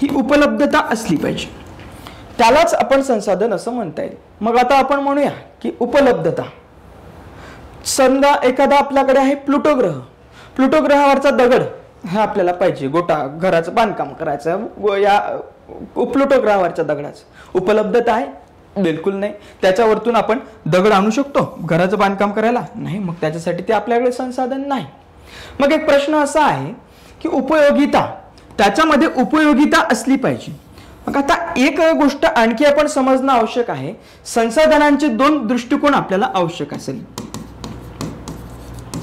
ही उपलब्धता असली पाहिजे. त्यालाच आपण संसाधन असं म्हणता येईल. मग आता आपण म्हणूया की उपलब्धता. समजा एखादा आपल्याकडे आहे प्लुटो ग्रह. प्लुटो ग्रहावरचा दगड हा आपल्याला पाहिजे. गोटा घराचं बांधकाम करायचं या प्लुटो ग्रहावरच्या दगडाचं उपलब्धता आहे बिलकुल नाही. त्याच्यावरतून आपण दगड आणू शकतो घराचं बांधकाम करायला नाही. मग त्याच्यासाठी ते आपल्याकडे संसाधन नाही. मग एक प्रश्न असा आहे की उपयोगिता त्याच्यामध्ये उपयोगिता असली पाहिजे. मग आता एक गोष्ट आणखी आपण समजणं आवश्यक आहे. संसाधनांचे 2 दृष्टिकोन आपल्याला आवश्यक असेल.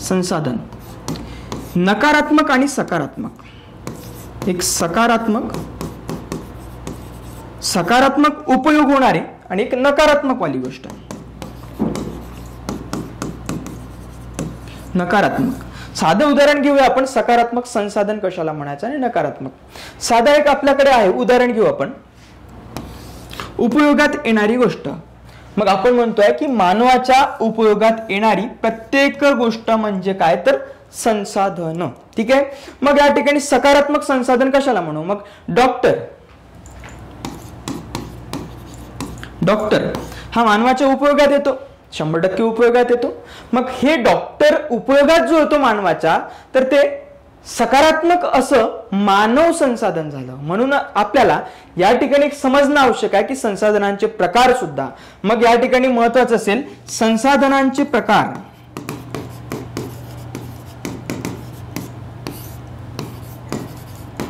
संसाधन नकारात्मक आणि सकारात्मक. एक सकारात्मक उपयोग होणारे आणि एक नकारात्मक वाली गोष्ट. नकारात्मक साधं उदाहरण घेऊया आपण. सकारात्मक संसाधन कशाला म्हणायचं आणि नकारात्मक. साधा एक आपल्याकडे आहे उदाहरण घेऊ आपण. उपयोगात येणारी गोष्ट. मग आपण म्हणतोय की मानवाच्या उपयोगात येणारी प्रत्येक गोष्ट म्हणजे काय तर संसाधन. ठीक आहे. मग या ठिकाणी सकारात्मक संसाधन कशाला म्हणू. मग डॉक्टर हा मानवाच्या उपयोगात येतो. 100% उपयोगात येतो. मग हे डॉक्टर उपयोगात जो येतो मानवाच्या तर ते सकारात्मक असं मानव संसाधन झालं. म्हणून आपल्याला या ठिकाणी एक समजणं आवश्यक आहे की संसाधनांचे प्रकार सुद्धा. मग या ठिकाणी महत्वाचं असेल संसाधनांचे प्रकार.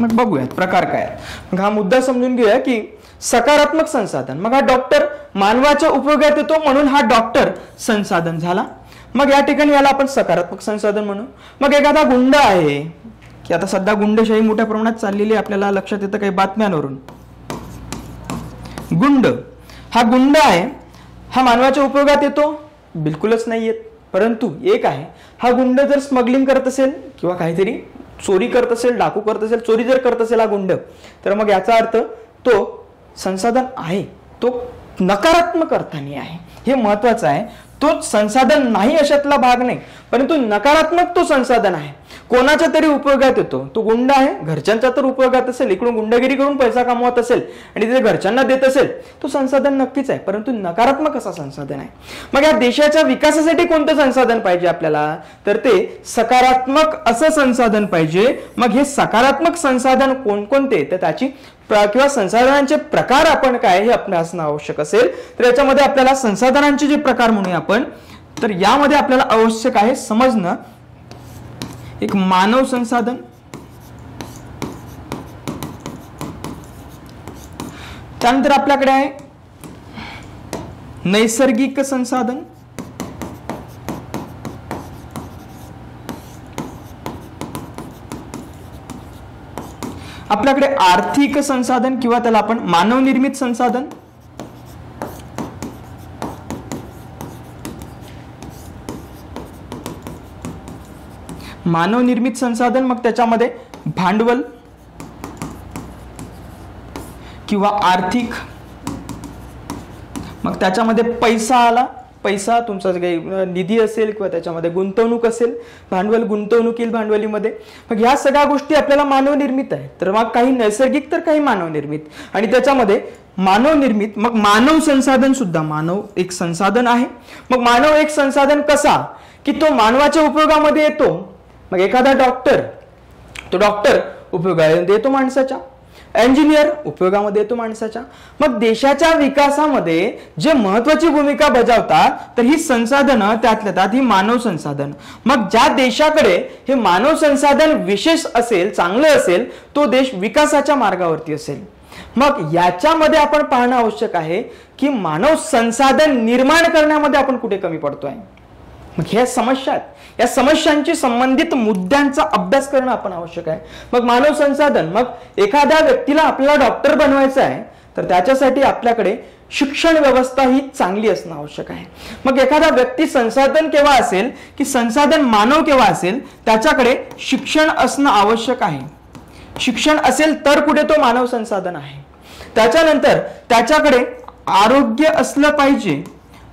मग बघूयात प्रकार काय. मग हा मुद्दा समजून घेऊया की सकारात्मक संसाधन. मग हा डॉक्टर मानवाच्या उपयोगात येतो म्हणून हा डॉक्टर संसाधन झाला. मग या ठिकाणी याला आपण सकारात्मक संसाधन म्हणू. मग एखादा गुंड आहे की आता सध्या गुंडशाही मोठ्या प्रमाणात चाललेली आपल्याला लक्षात येतं काही बातम्यांवरून. गुंड आहे हा मानवाच्या उपयोगात येतो बिलकुलच नाही येत. परंतु एक आहे हा गुंड जर स्मगलिंग करत असेल किंवा काहीतरी चोरी करत असेल डाकू करत असेल चोरी जर करत असेल हा गुंड तर मग याचा अर्थ तो संसाधन आहे. तो नकारात्मक अर्थाने आहे. हे महत्वाचं आहे. तो संसाधन नाही अशातला भाग नाही परंतु नकारात्मक तो संसाधन आहे. कोणाच्या तरी उपयोगात येतो, तो गुंड आहे, घरच्यांच्या तर उपयोगात असेल, इकडून गुंडगिरी करून पैसा कमवत असेल आणि ते घरच्यांना देत असेल, तो संसाधन नक्कीच आहे, परंतु नकारात्मक असा संसाधन आहे. मग या देशाच्या विकासासाठी कोणतं संसाधन पाहिजे आपल्याला, तर ते सकारात्मक असं संसाधन पाहिजे. मग हे सकारात्मक संसाधन कोणकोणते, तर त्याची किंवा संसाधनांचे प्रकार आपण काय हे आपल्याला असणं आवश्यक असेल. तर याच्यामध्ये आपल्याला संसाधनांचे जे प्रकार म्हणूया आपण, तर यामध्ये आपल्याला आवश्यक आहे समजणं एक मानव संसाधन, त्यानंतर आपल्याकडे आहे नैसर्गिक संसाधन, आपल्याकडे आर्थिक संसाधन किंवा त्याला आपण मानव निर्मित संसाधन, मानव निर्मित संसाधन, मग त्याच्यामध्ये भांडवल किंवा आर्थिक, मग त्याच्यामध्ये पैसा आला, पैसा तुमचा काही निधी असेल किंवा त्याच्यामध्ये गुंतवणूक असेल, भांडवल गुंतवणूक येईल भांडवलीमध्ये. मग ह्या सगळ्या गोष्टी आपल्याला मानव निर्मित आहे. तर मग काही नैसर्गिक तर काही मानव निर्मित, आणि त्याच्यामध्ये मानव निर्मित मग मानव संसाधन सुद्धा, मानव एक संसाधन आहे. मग मानव एक संसाधन कसा की तो मानवाच्या उपयोगामध्ये येतो. मग एखादा डॉक्टर, तो डॉक्टर उपयोगामध्ये येतो माणसाच्या, इंजिनियर उपयोगामध्ये येतो माणसाच्या. मग देशाच्या विकासामध्ये जे महत्वाची भूमिका बजावतात तर ही संसाधनं त्यातल्या त्यात ही मानव संसाधन. मग ज्या देशाकडे हे मानव संसाधन विशेष असेल, चांगलं असेल, तो देश विकासाच्या मार्गावरती असेल. मग याच्यामध्ये आपण पाहणं आवश्यक आहे की मानव संसाधन निर्माण करण्यामध्ये आपण कुठे कमी पडतोय. मग ह्या समस्या आहेत, या समस्यांशी संबंधित मुद्द्यांचा अभ्यास करणं आपण आवश्यक आहे. मग मानव संसाधन, मग एखाद्या व्यक्तीला आपल्याला डॉक्टर बनवायचं आहे तर त्याच्यासाठी आपल्याकडे शिक्षण व्यवस्था ही चांगली असणं आवश्यक आहे. मग एखादा व्यक्ती संसाधन केव्हा असेल की संसाधन मानव केव्हा असेल, त्याच्याकडे शिक्षण असणं आवश्यक आहे. शिक्षण असेल तर कुठे तो मानव संसाधन आहे. त्याच्यानंतर त्याच्याकडे आरोग्य असलं पाहिजे,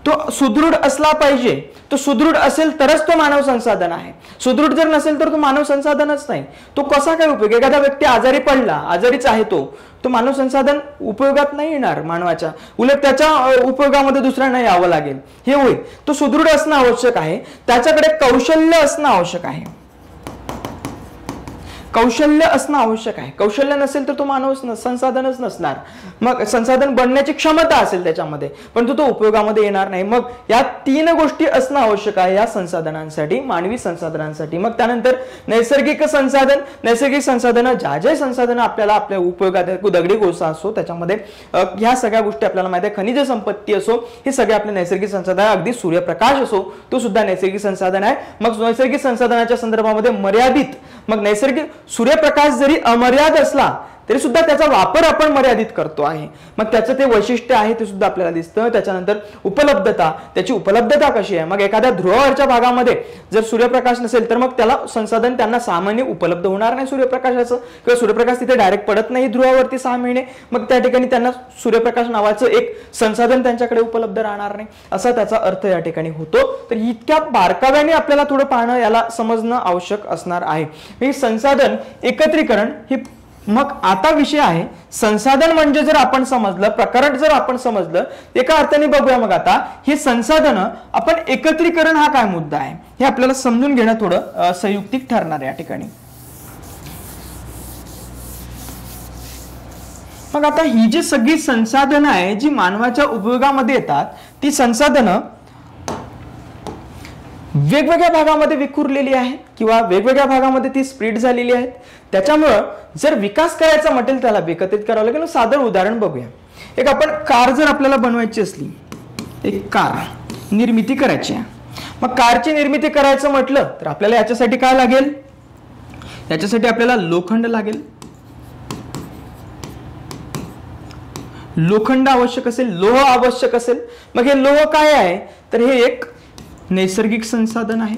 तो सुदृढ असला पाहिजे. तो सुदृढ असेल तरच तो मानव संसाधन आहे. सुदृढ जर नसेल तर तो मानव संसाधनच नाही. तो कसा काय उपयोग, एखादा व्यक्ती आजारी पडला, आजारीच आहे तो मानव संसाधन उपयोगात नाही येणार मानवाच्या, उलट त्याच्या उपयोगामध्ये दुसऱ्यांना यावं लागेल. हे होईल. तो सुदृढ असणं आवश्यक आहे. त्याच्याकडे कौशल्य असणं आवश्यक आहे. कौशल्य असणं आवश्यक आहे. कौशल्य नसेल तर तो मानव संसाधनच नसणार. मग संसाधन बनण्याची क्षमता असेल त्याच्यामध्ये, परंतु तो उपयोगामध्ये येणार नाही. मग या तीन गोष्टी असणं आवश्यक आहे या संसाधनांसाठी, मानवी संसाधनांसाठी. मग त्यानंतर नैसर्गिक संसाधन, नैसर्गिक संसाधनं, ज्या संसाधनं आपल्याला आपल्या उपयोगात आहेत, दगडी कोळसा असो, त्याच्यामध्ये ह्या सगळ्या गोष्टी आपल्याला माहिती आहे, खनिज संपत्ती असो, हे सगळे आपले नैसर्गिक संसाधन, अगदी सूर्यप्रकाश असो तो सुद्धा नैसर्गिक संसाधन आहे. मग नैसर्गिक संसाधनाच्या संदर्भामध्ये मर्यादित, मग नैसर्गिक सूर्यप्रकाश जरी अमर्याद असला तरी सुद्धा त्याचा वापर आपण मर्यादित करतो आहे. मग त्याचं ते वैशिष्ट्य आहे ते सुद्धा आपल्याला दिसतं. त्याच्यानंतर उपलब्धता, त्याची उपलब्धता कशी आहे. मग एखाद्या ध्रुवावरच्या भागामध्ये जर सूर्यप्रकाश नसेल तर मग त्याला संसाधन त्यांना 6 महिने उपलब्ध होणार नाही सूर्यप्रकाशाचं, किंवा सूर्यप्रकाश तिथे डायरेक्ट पडत नाही ध्रुवावरती 6 महिने. मग त्या ठिकाणी त्यांना सूर्यप्रकाश नावाचं एक संसाधन त्यांच्याकडे उपलब्ध राहणार नाही, असा त्याचा अर्थ या ठिकाणी होतो. तर इतक्या बारकाव्याने आपल्याला थोडं पाहणं, याला समजणं आवश्यक असणार आहे. हे संसाधन एकत्रीकरण हे मग आता विषय आहे संसाधन म्हणजे जर आपण समजलं, प्रकरण जर आपण समजलं, एका अर्थाने बघूया. मग आता हे संसाधन आपण एकत्रीकरण हा काय मुद्दा आहे हे आपल्याला समजून घेणं थोडं संयुक्तिक ठरणार आहे या ठिकाणी. मग आता ही जी सगळी संसाधनं आहे जी मानवाच्या उपयोगामध्ये येतात, ती संसाधनं वेगवेगळ्या भागामध्ये विखुरलेली आहे किंवा वेगवेगळ्या भागामध्ये ती स्प्रेड झालेली आहेत. त्याच्यामुळं जर विकास करायचा म्हटेल त्याला एकत्रित करावं लागेल. साधं उदाहरण बघूया. एक आपण कार जर आपल्याला बनवायची असली, एक कार निर्मिती करायची आहे. मग कारची निर्मिती करायचं म्हटलं तर आपल्याला याच्यासाठी काय लागेल, याच्यासाठी आपल्याला लोखंड लागेल. लोखंड आवश्यक असेल, लोह आवश्यक असेल. मग हे लोह काय आहे तर हे एक नैसर्गिक संसाधन आहे.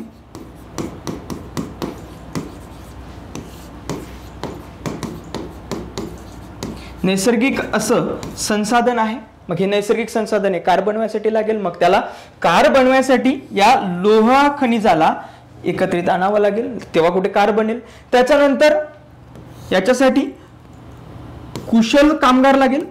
नैसर्गिक असं संसाधन आहे. मग हे नैसर्गिक संसाधन आहे, कार बनवण्यासाठी लागेल. मग त्याला कार बनवण्यासाठी या लोह खनिजाला एकत्रित आणावं लागेल, तेव्हा कुठे कार बनेल. त्याच्यानंतर याच्यासाठी कुशल कामगार लागेल.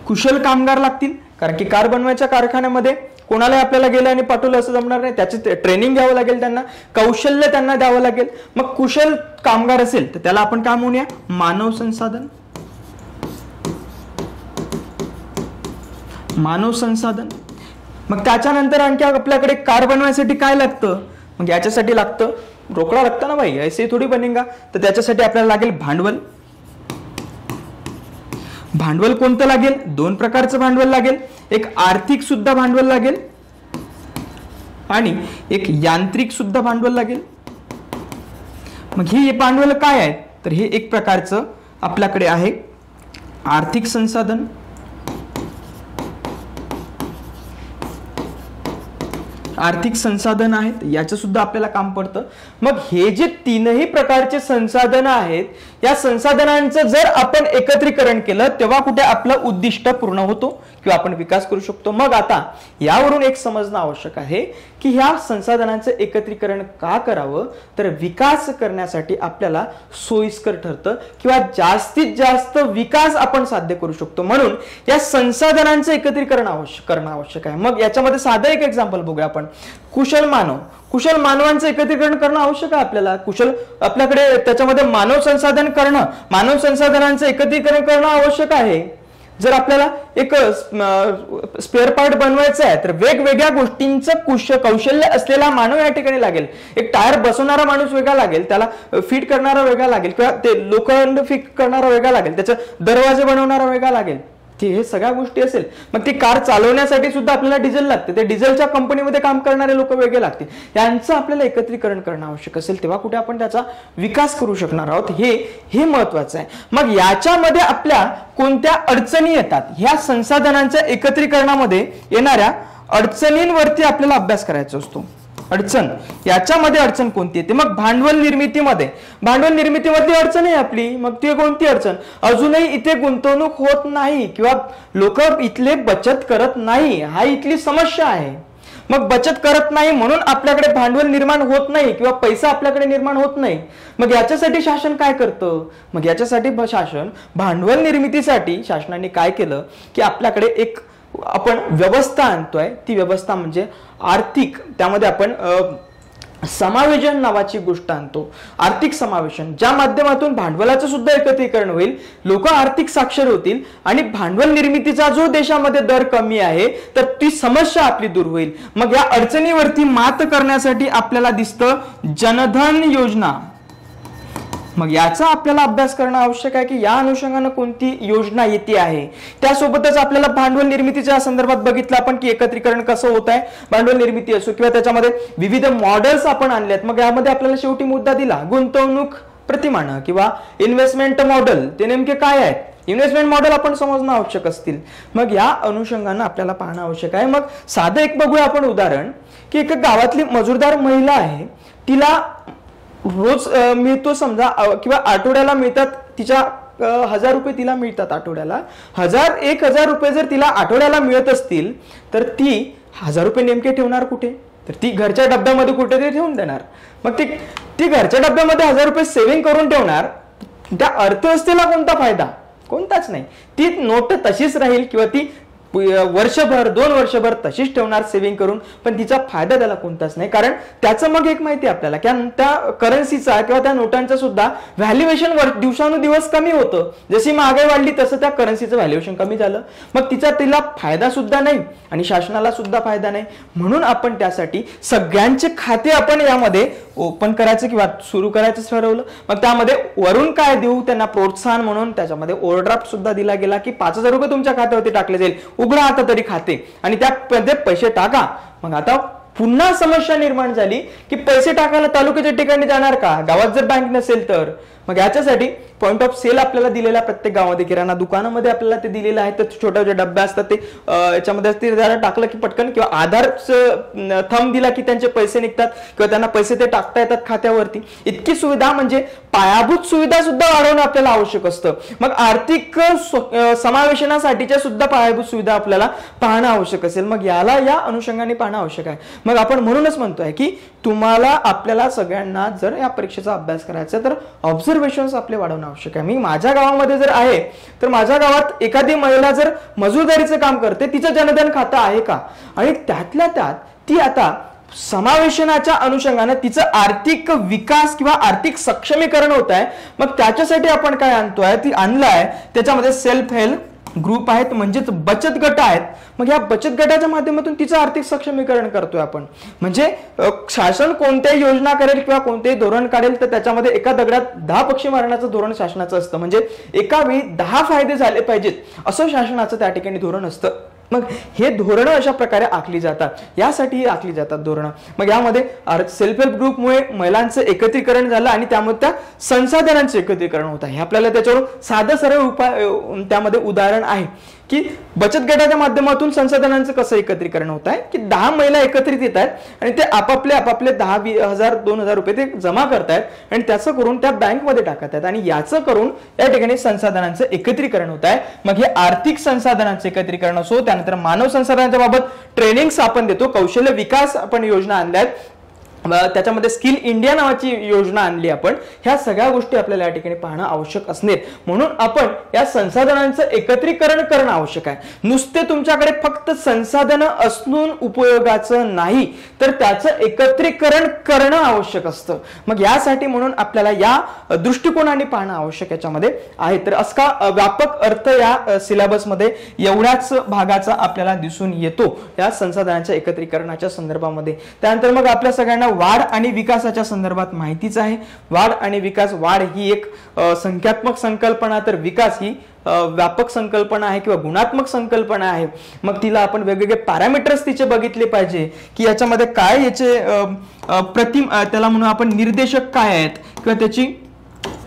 कुशल कामगार लागतील, कारण की कार बनवायच्या कारखान्यामध्ये कोणाला आपल्याला गेलं आणि पाठवलं असं जमणार नाही. त्याचे ट्रेनिंग घ्यावं लागेल, त्यांना कौशल्य त्यांना द्यावं लागेल. मग कुशल कामगार असेल तर त्याला आपण काय म्हणूया, मानव संसाधन. मानव संसाधन. मग त्याच्यानंतर आणखी आपल्याकडे कार बनवायसाठी काय लागतं, मग याच्यासाठी लागतं रोकडा लागतं ना भाई, ऐसे थोडी बनेगा. तर त्याच्यासाठी आपल्याला लागेल भांडवल. भांडवल कोणतं लागेल, दोन प्रकारचं भांडवल लागेल. एक आर्थिक सुद्धा भांडवल लागेल आणि एक यांत्रिक सुद्धा भांडवल लागेल. मग हे भांडवल काय आहे, तर हे एक प्रकारचं आपल्याकडे आहे आर्थिक संसाधन, आर्थिक संसाधन आहेत, याचं सुद्धा आपल्याला काम पडतं. मग हे जे तीनही प्रकारचे संसाधन आहेत, या संसाधनांचं जर आपण एकत्रीकरण केलं तेव्हा कुठे आपलं उद्दिष्ट पूर्ण होतो किंवा आपण विकास करू शकतो. मग आता यावरून एक समजणं आवश्यक आहे की ह्या संसाधनांचं एकत्रीकरण का करावं, तर विकास करण्यासाठी आपल्याला सोयीस्कर ठरतं किंवा जास्तीत जास्त विकास आपण साध्य करू शकतो. म्हणून या संसाधनांचं एकत्रीकरण करणं आवश्यक आहे. मग याच्यामध्ये साधं एक एक्झाम्पल बघूया आपण. कुशल मानव, कुशल मानवांचं एकत्रीकरण करणं आवश्यक आहे आपल्याला. कुशल आपल्याकडे त्याच्यामध्ये मानव संसाधन करणं, मानव संसाधनांचं एकत्रीकरण करणं आवश्यक आहे. जर आपल्याला एक स्पेअर पार्ट बनवायचं आहे तर वेगवेगळ्या गोष्टींचं कौशल्य असलेला मानव या ठिकाणी लागेल. एक टायर बसवणारा माणूस वेगळा लागेल, त्याला फिट करणारा वेगळा लागेल किंवा ते लोखंड फिट करणारा वेगळा लागेल, त्याचे दरवाजे बनवणारा वेगळा लागेल. हे सगळ्या गोष्टी असेल. मग ती कार चालवण्यासाठी सुद्धा आपल्याला डिझेल लागते, ते डिझेलच्या कंपनीमध्ये काम करणारे लोक वेगळे लागतील. यांचं आपल्याला एकत्रीकरण करणं आवश्यक असेल तेव्हा कुठे आपण त्याचा विकास करू शकणार आहोत, हे महत्वाचं आहे. मग याच्यामध्ये आपल्या कोणत्या अडचणी येतात, ह्या संसाधनांच्या एकत्रीकरणामध्ये येणाऱ्या अडचणींवरती आपल्याला अभ्यास करायचा असतो. अडचण, याच्यामध्ये अडचण कोणती येते, मग भांडवल निर्मितीमध्ये, भांडवल निर्मितीमधली अडचण आहे आपली. मग ती कोणती अडचण, अजूनही इथे गुंतवणूक होत नाही किंवा लोक इथले बचत करत नाही, हा इथली समस्या आहे. मग बचत करत नाही म्हणून आपल्याकडे भांडवल निर्माण होत नाही किंवा पैसा आपल्याकडे निर्माण होत नाही. मग याच्यासाठी शासन काय करतं, मग याच्यासाठी शासन भांडवल निर्मितीसाठी शासनाने काय केलं की आपल्याकडे एक आपण व्यवस्था आणतोय. ती व्यवस्था म्हणजे आर्थिक, त्यामध्ये आपण समावेशन नावाची गोष्ट आणतो. आर्थिक समावेशन, ज्या माध्यमातून भांडवलाचं सुद्धा एकत्रीकरण होईल, लोक आर्थिक साक्षर होतील आणि भांडवल निर्मितीचा जो देशामध्ये दर कमी आहे तर ती समस्या आपली दूर होईल. मग या अडचणीवरती मात करण्यासाठी आपल्याला दिसतं जनधन योजना. मग याचा आपल्याला अभ्यास करणं आवश्यक आहे की या अनुषंगाने कोणती योजना येते आहे. त्यासोबतच आपल्याला भांडवल निर्मितीच्या संदर्भात बघितलं आपण की एकत्रीकरण कसं होत आहे, भांडवल निर्मिती असो किंवा त्याच्यामध्ये विविध मॉडेल्स आपण आणलेत. मग यामध्ये आपल्याला शेवटी मुद्दा दिला गुंतवणूक प्रतिमान किंवा इन्व्हेस्टमेंट मॉडेल. ते नेमके काय आहेत, इन्व्हेस्टमेंट मॉडेल आपण समजणं आवश्यक असतील. मग या अनुषंगाने आपल्याला पाहणं आवश्यक आहे. मग साधं एक बघूया आपण उदाहरण की एक गावातली मजूरदार महिला आहे, तिला रोज मिळतो समजा किंवा आठवड्याला मिळतात, तिच्या 1000 रुपये तिला मिळतात आठवड्याला. 1000 रुपये जर तिला आठवड्याला मिळत असतील तर ती 1000 रुपये नेमके ठेवणार कुठे, तर ती घरच्या डब्यामध्ये कुठेतरी ठेवून देणार. मग ती घरच्या डब्यामध्ये 1000 रुपये सेव्हिंग करून ठेवणार. त्या अर्थव्यवस्थेला कोणता फायदा, कोणताच नाही. ती नोट तशीच राहील किंवा ती वर्षभर 2 वर्षभर तशीच ठेवणार सेव्हिंग करून, पण तिचा फायदा त्याला कोणताच नाही. कारण त्याचं मग एक माहिती आपल्याला की त्या करन्सीचा किंवा त्या नोटांचा सुद्धा व्हॅल्युएशन दिवसानुदिवस कमी होतं. जशी महागाई वाढली तसं त्या करन्सीचं व्हॅल्युएशन कमी झालं. मग तिला फायदा सुद्धा नाही आणि शासनाला सुद्धा फायदा नाही. म्हणून आपण त्यासाठी सगळ्यांचे खाते आपण यामध्ये ओपन करायचं किंवा सुरू करायचं ठरवलं. मग त्यामध्ये वरून काय देऊ, त्यांना प्रोत्साहन म्हणून त्याच्यामध्ये ओव्हरड्राफ्ट सुद्धा दिला गेला की 5000 रुपये तुमच्या खात्यावरती टाकले जाईल, उघडा आता तरी खाते आणि त्यामध्ये पैसे टाका. मग आता पुन्हा समस्या निर्माण झाली की पैसे टाकायला तालुक्याच्या ठिकाणी जाणार का, गावात जर बँक नसेल तर. मग याच्यासाठी पॉईंट ऑफ सेल आपल्याला दिलेला प्रत्येक गावामध्ये, किराणा दुकानामध्ये आपल्याला ते दिलेलं आहे. तर छोट्या छोट्या डब्या असतात ते याच्यामध्ये ते जरा टाकलं की पटकन, किंवा आधार थंब दिला की त्यांचे पैसे निघतात किंवा त्यांना पैसे ते टाकता येतात खात्यावरती. इतकी सुविधा म्हणजे पायाभूत सुविधा सुद्धा वाढवणं आपल्याला आवश्यक असतं. मग आर्थिक समावेशनासाठीच्या सुद्धा पायाभूत सुविधा आपल्याला पाहणं आवश्यक असेल. मग याला या अनुषंगाने पाहणं आवश्यक आहे. मग आपण म्हणूनच म्हणतोय की तुम्हाला आपल्याला सगळ्यांना जर या परीक्षेचा अभ्यास करायचा तर ऑब्झर्वेशन्स आपले वाढवणं आवश्यक आहे. मी माझ्या गावामध्ये जर आहे तर माझ्या गावात एखादी महिला जर मजुरदारीचं काम करते, तिचं जनधन खातं आहे का, आणि त्यातल्या त्यात ती आता समावेशनाच्या अनुषंगाने तिचं आर्थिक विकास किंवा आर्थिक सक्षमीकरण होत आहे. मग त्याच्यासाठी आपण काय आणतोय, ती आणलाय त्याच्यामध्ये सेल्फ हेल्प ग्रुप आहेत, म्हणजेच बचत गट आहेत. मग या बचत गटाच्या माध्यमातून तिचं आर्थिक सक्षमीकरण करतोय आपण. म्हणजे शासन कोणत्याही योजना करेल किंवा कोणतेही धोरण काढेल तर त्याच्यामध्ये एका दगडात 10 पक्षी मारण्याचं धोरण शासनाचं असतं. म्हणजे एका वेळी 10 फायदे झाले पाहिजेत असं शासनाचं त्या ठिकाणी धोरण असतं. मग हे धोरणं अशा प्रकारे आखली जातात, यासाठी आखली जातात धोरणं. मग यामध्ये सेल्फ हेल्प ग्रुपमुळे महिलांचं एकत्रीकरण झालं आणि त्यामुळे त्या संसाधनांचं एकत्रीकरण होत आहे. आपल्याला त्याच्यावर साधं सरळ उपाय त्यामध्ये उदाहरण आहे की बचत गटाच्या माध्यमातून संसाधनांचं कसं एकत्रीकरण होत आहे की 10 महिला एकत्रित येत आहेत आणि ते आपापले 10,000 2,000 रुपये ते जमा करतायत आणि त्याचं करून त्या बँकमध्ये टाकत आहेत आणि याचं करून या ठिकाणी संसाधनांचं एकत्रीकरण होत आहे. मग हे आर्थिक संसाधनांचं एकत्रीकरण असो, त्यानंतर मानव संसाधनांच्या बाबत ट्रेनिंग्स आपण देतो, कौशल्य विकास आपण योजना आणल्या आहेत, त्याच्यामध्ये स्किल इंडिया नावाची योजना आणली आपण. ह्या सगळ्या गोष्टी आपल्याला या ठिकाणी पाहणं आवश्यक असणे, म्हणून आपण या संसाधनांचं एकत्रीकरण करणं आवश्यक आहे. नुसते तुमच्याकडे फक्त संसाधनं असून उपयोगाचं नाही तर त्याचं एकत्रीकरण करणं आवश्यक असतं. मग यासाठी म्हणून आपल्याला या दृष्टिकोनाने पाहणं आवश्यक याच्यामध्ये आहे. तर असा व्यापक अर्थ या सिलेबसमध्ये एवढ्याच भागाचा आपल्याला दिसून येतो या संसाधनांच्या एकत्रीकरणाच्या संदर्भामध्ये. त्यानंतर मग आपल्या सगळ्यांना वाढ आणि विकासाच्या संदर्भात माहितीच आहे. वाढ आणि विकास, वाढ ही एक संख्यात्मक संकल्पना, तर विकास ही व्यापक संकल्पना आहे किंवा गुणात्मक संकल्पना आहे. मग तिला आपण वेगवेगळे पॅरामीटर्स तिचे बघितले पाहिजे की याच्यामध्ये काय याचे त्याला म्हणून आपण निर्देशक काय आहेत किंवा त्याची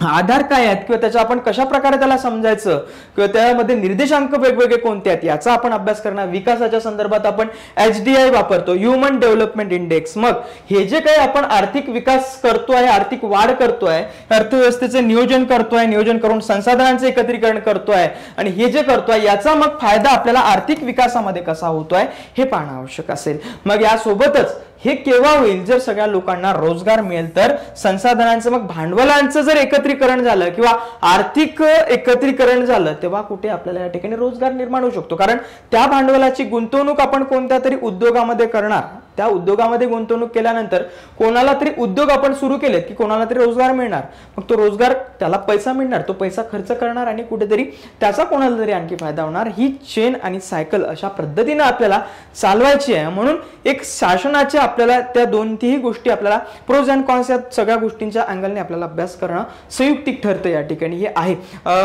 आधार काय आहेत किंवा त्याचा आपण कशा प्रकारे त्याला समजायचं किंवा त्यामध्ये निर्देशांक वेगवेगळे कोणते आहेत याचा आपण अभ्यास करणार. विकासाच्या संदर्भात आपण HDI वापरतो, ह्युमन डेव्हलपमेंट इंडेक्स. मग हे जे काही आपण आर्थिक विकास करतोय, आर्थिक वाढ करतोय, अर्थव्यवस्थेचे नियोजन करतोय, नियोजन करून संसाधनांचे एकत्रीकरण करतोय आणि हे जे करतोय याचा मग फायदा आपल्याला आर्थिक विकासामध्ये कसा होतोय हे पाहणं आवश्यक असेल. मग यासोबतच हे केव्हा होईल, जर सगळ्या लोकांना रोजगार मिळेल, तर संसाधनांचं मग भांडवलांचं जर एकत्रीकरण झालं किंवा आर्थिक एकत्रीकरण झालं तेव्हा कुठे आपल्याला या ठिकाणी रोजगार निर्माण होऊ शकतो. कारण त्या भांडवलाची गुंतवणूक आपण कोणत्या तरी उद्योगामध्ये करणार, त्या उद्योगामध्ये गुंतवणूक केल्यानंतर कोणाला तरी उद्योग आपण सुरू केले की कोणाला तरी रोजगार मिळणार. मग तो रोजगार त्याला पैसा मिळणार, तो पैसा खर्च करणार आणि कुठेतरी त्याचा कोणाला तरी आणखी फायदा होणार. ही चेन आणि सायकल अशा पद्धतीने आपल्याला चालवायची आहे. म्हणून एक शासनाचे आपल्याला त्या दोन्ही गोष्टी आपल्याला प्रोज अँड कॉन्स या सगळ्या गोष्टींच्या अँगलने आपल्याला अभ्यास करणं संयुक्तिक ठरतं या ठिकाणी हे आहे.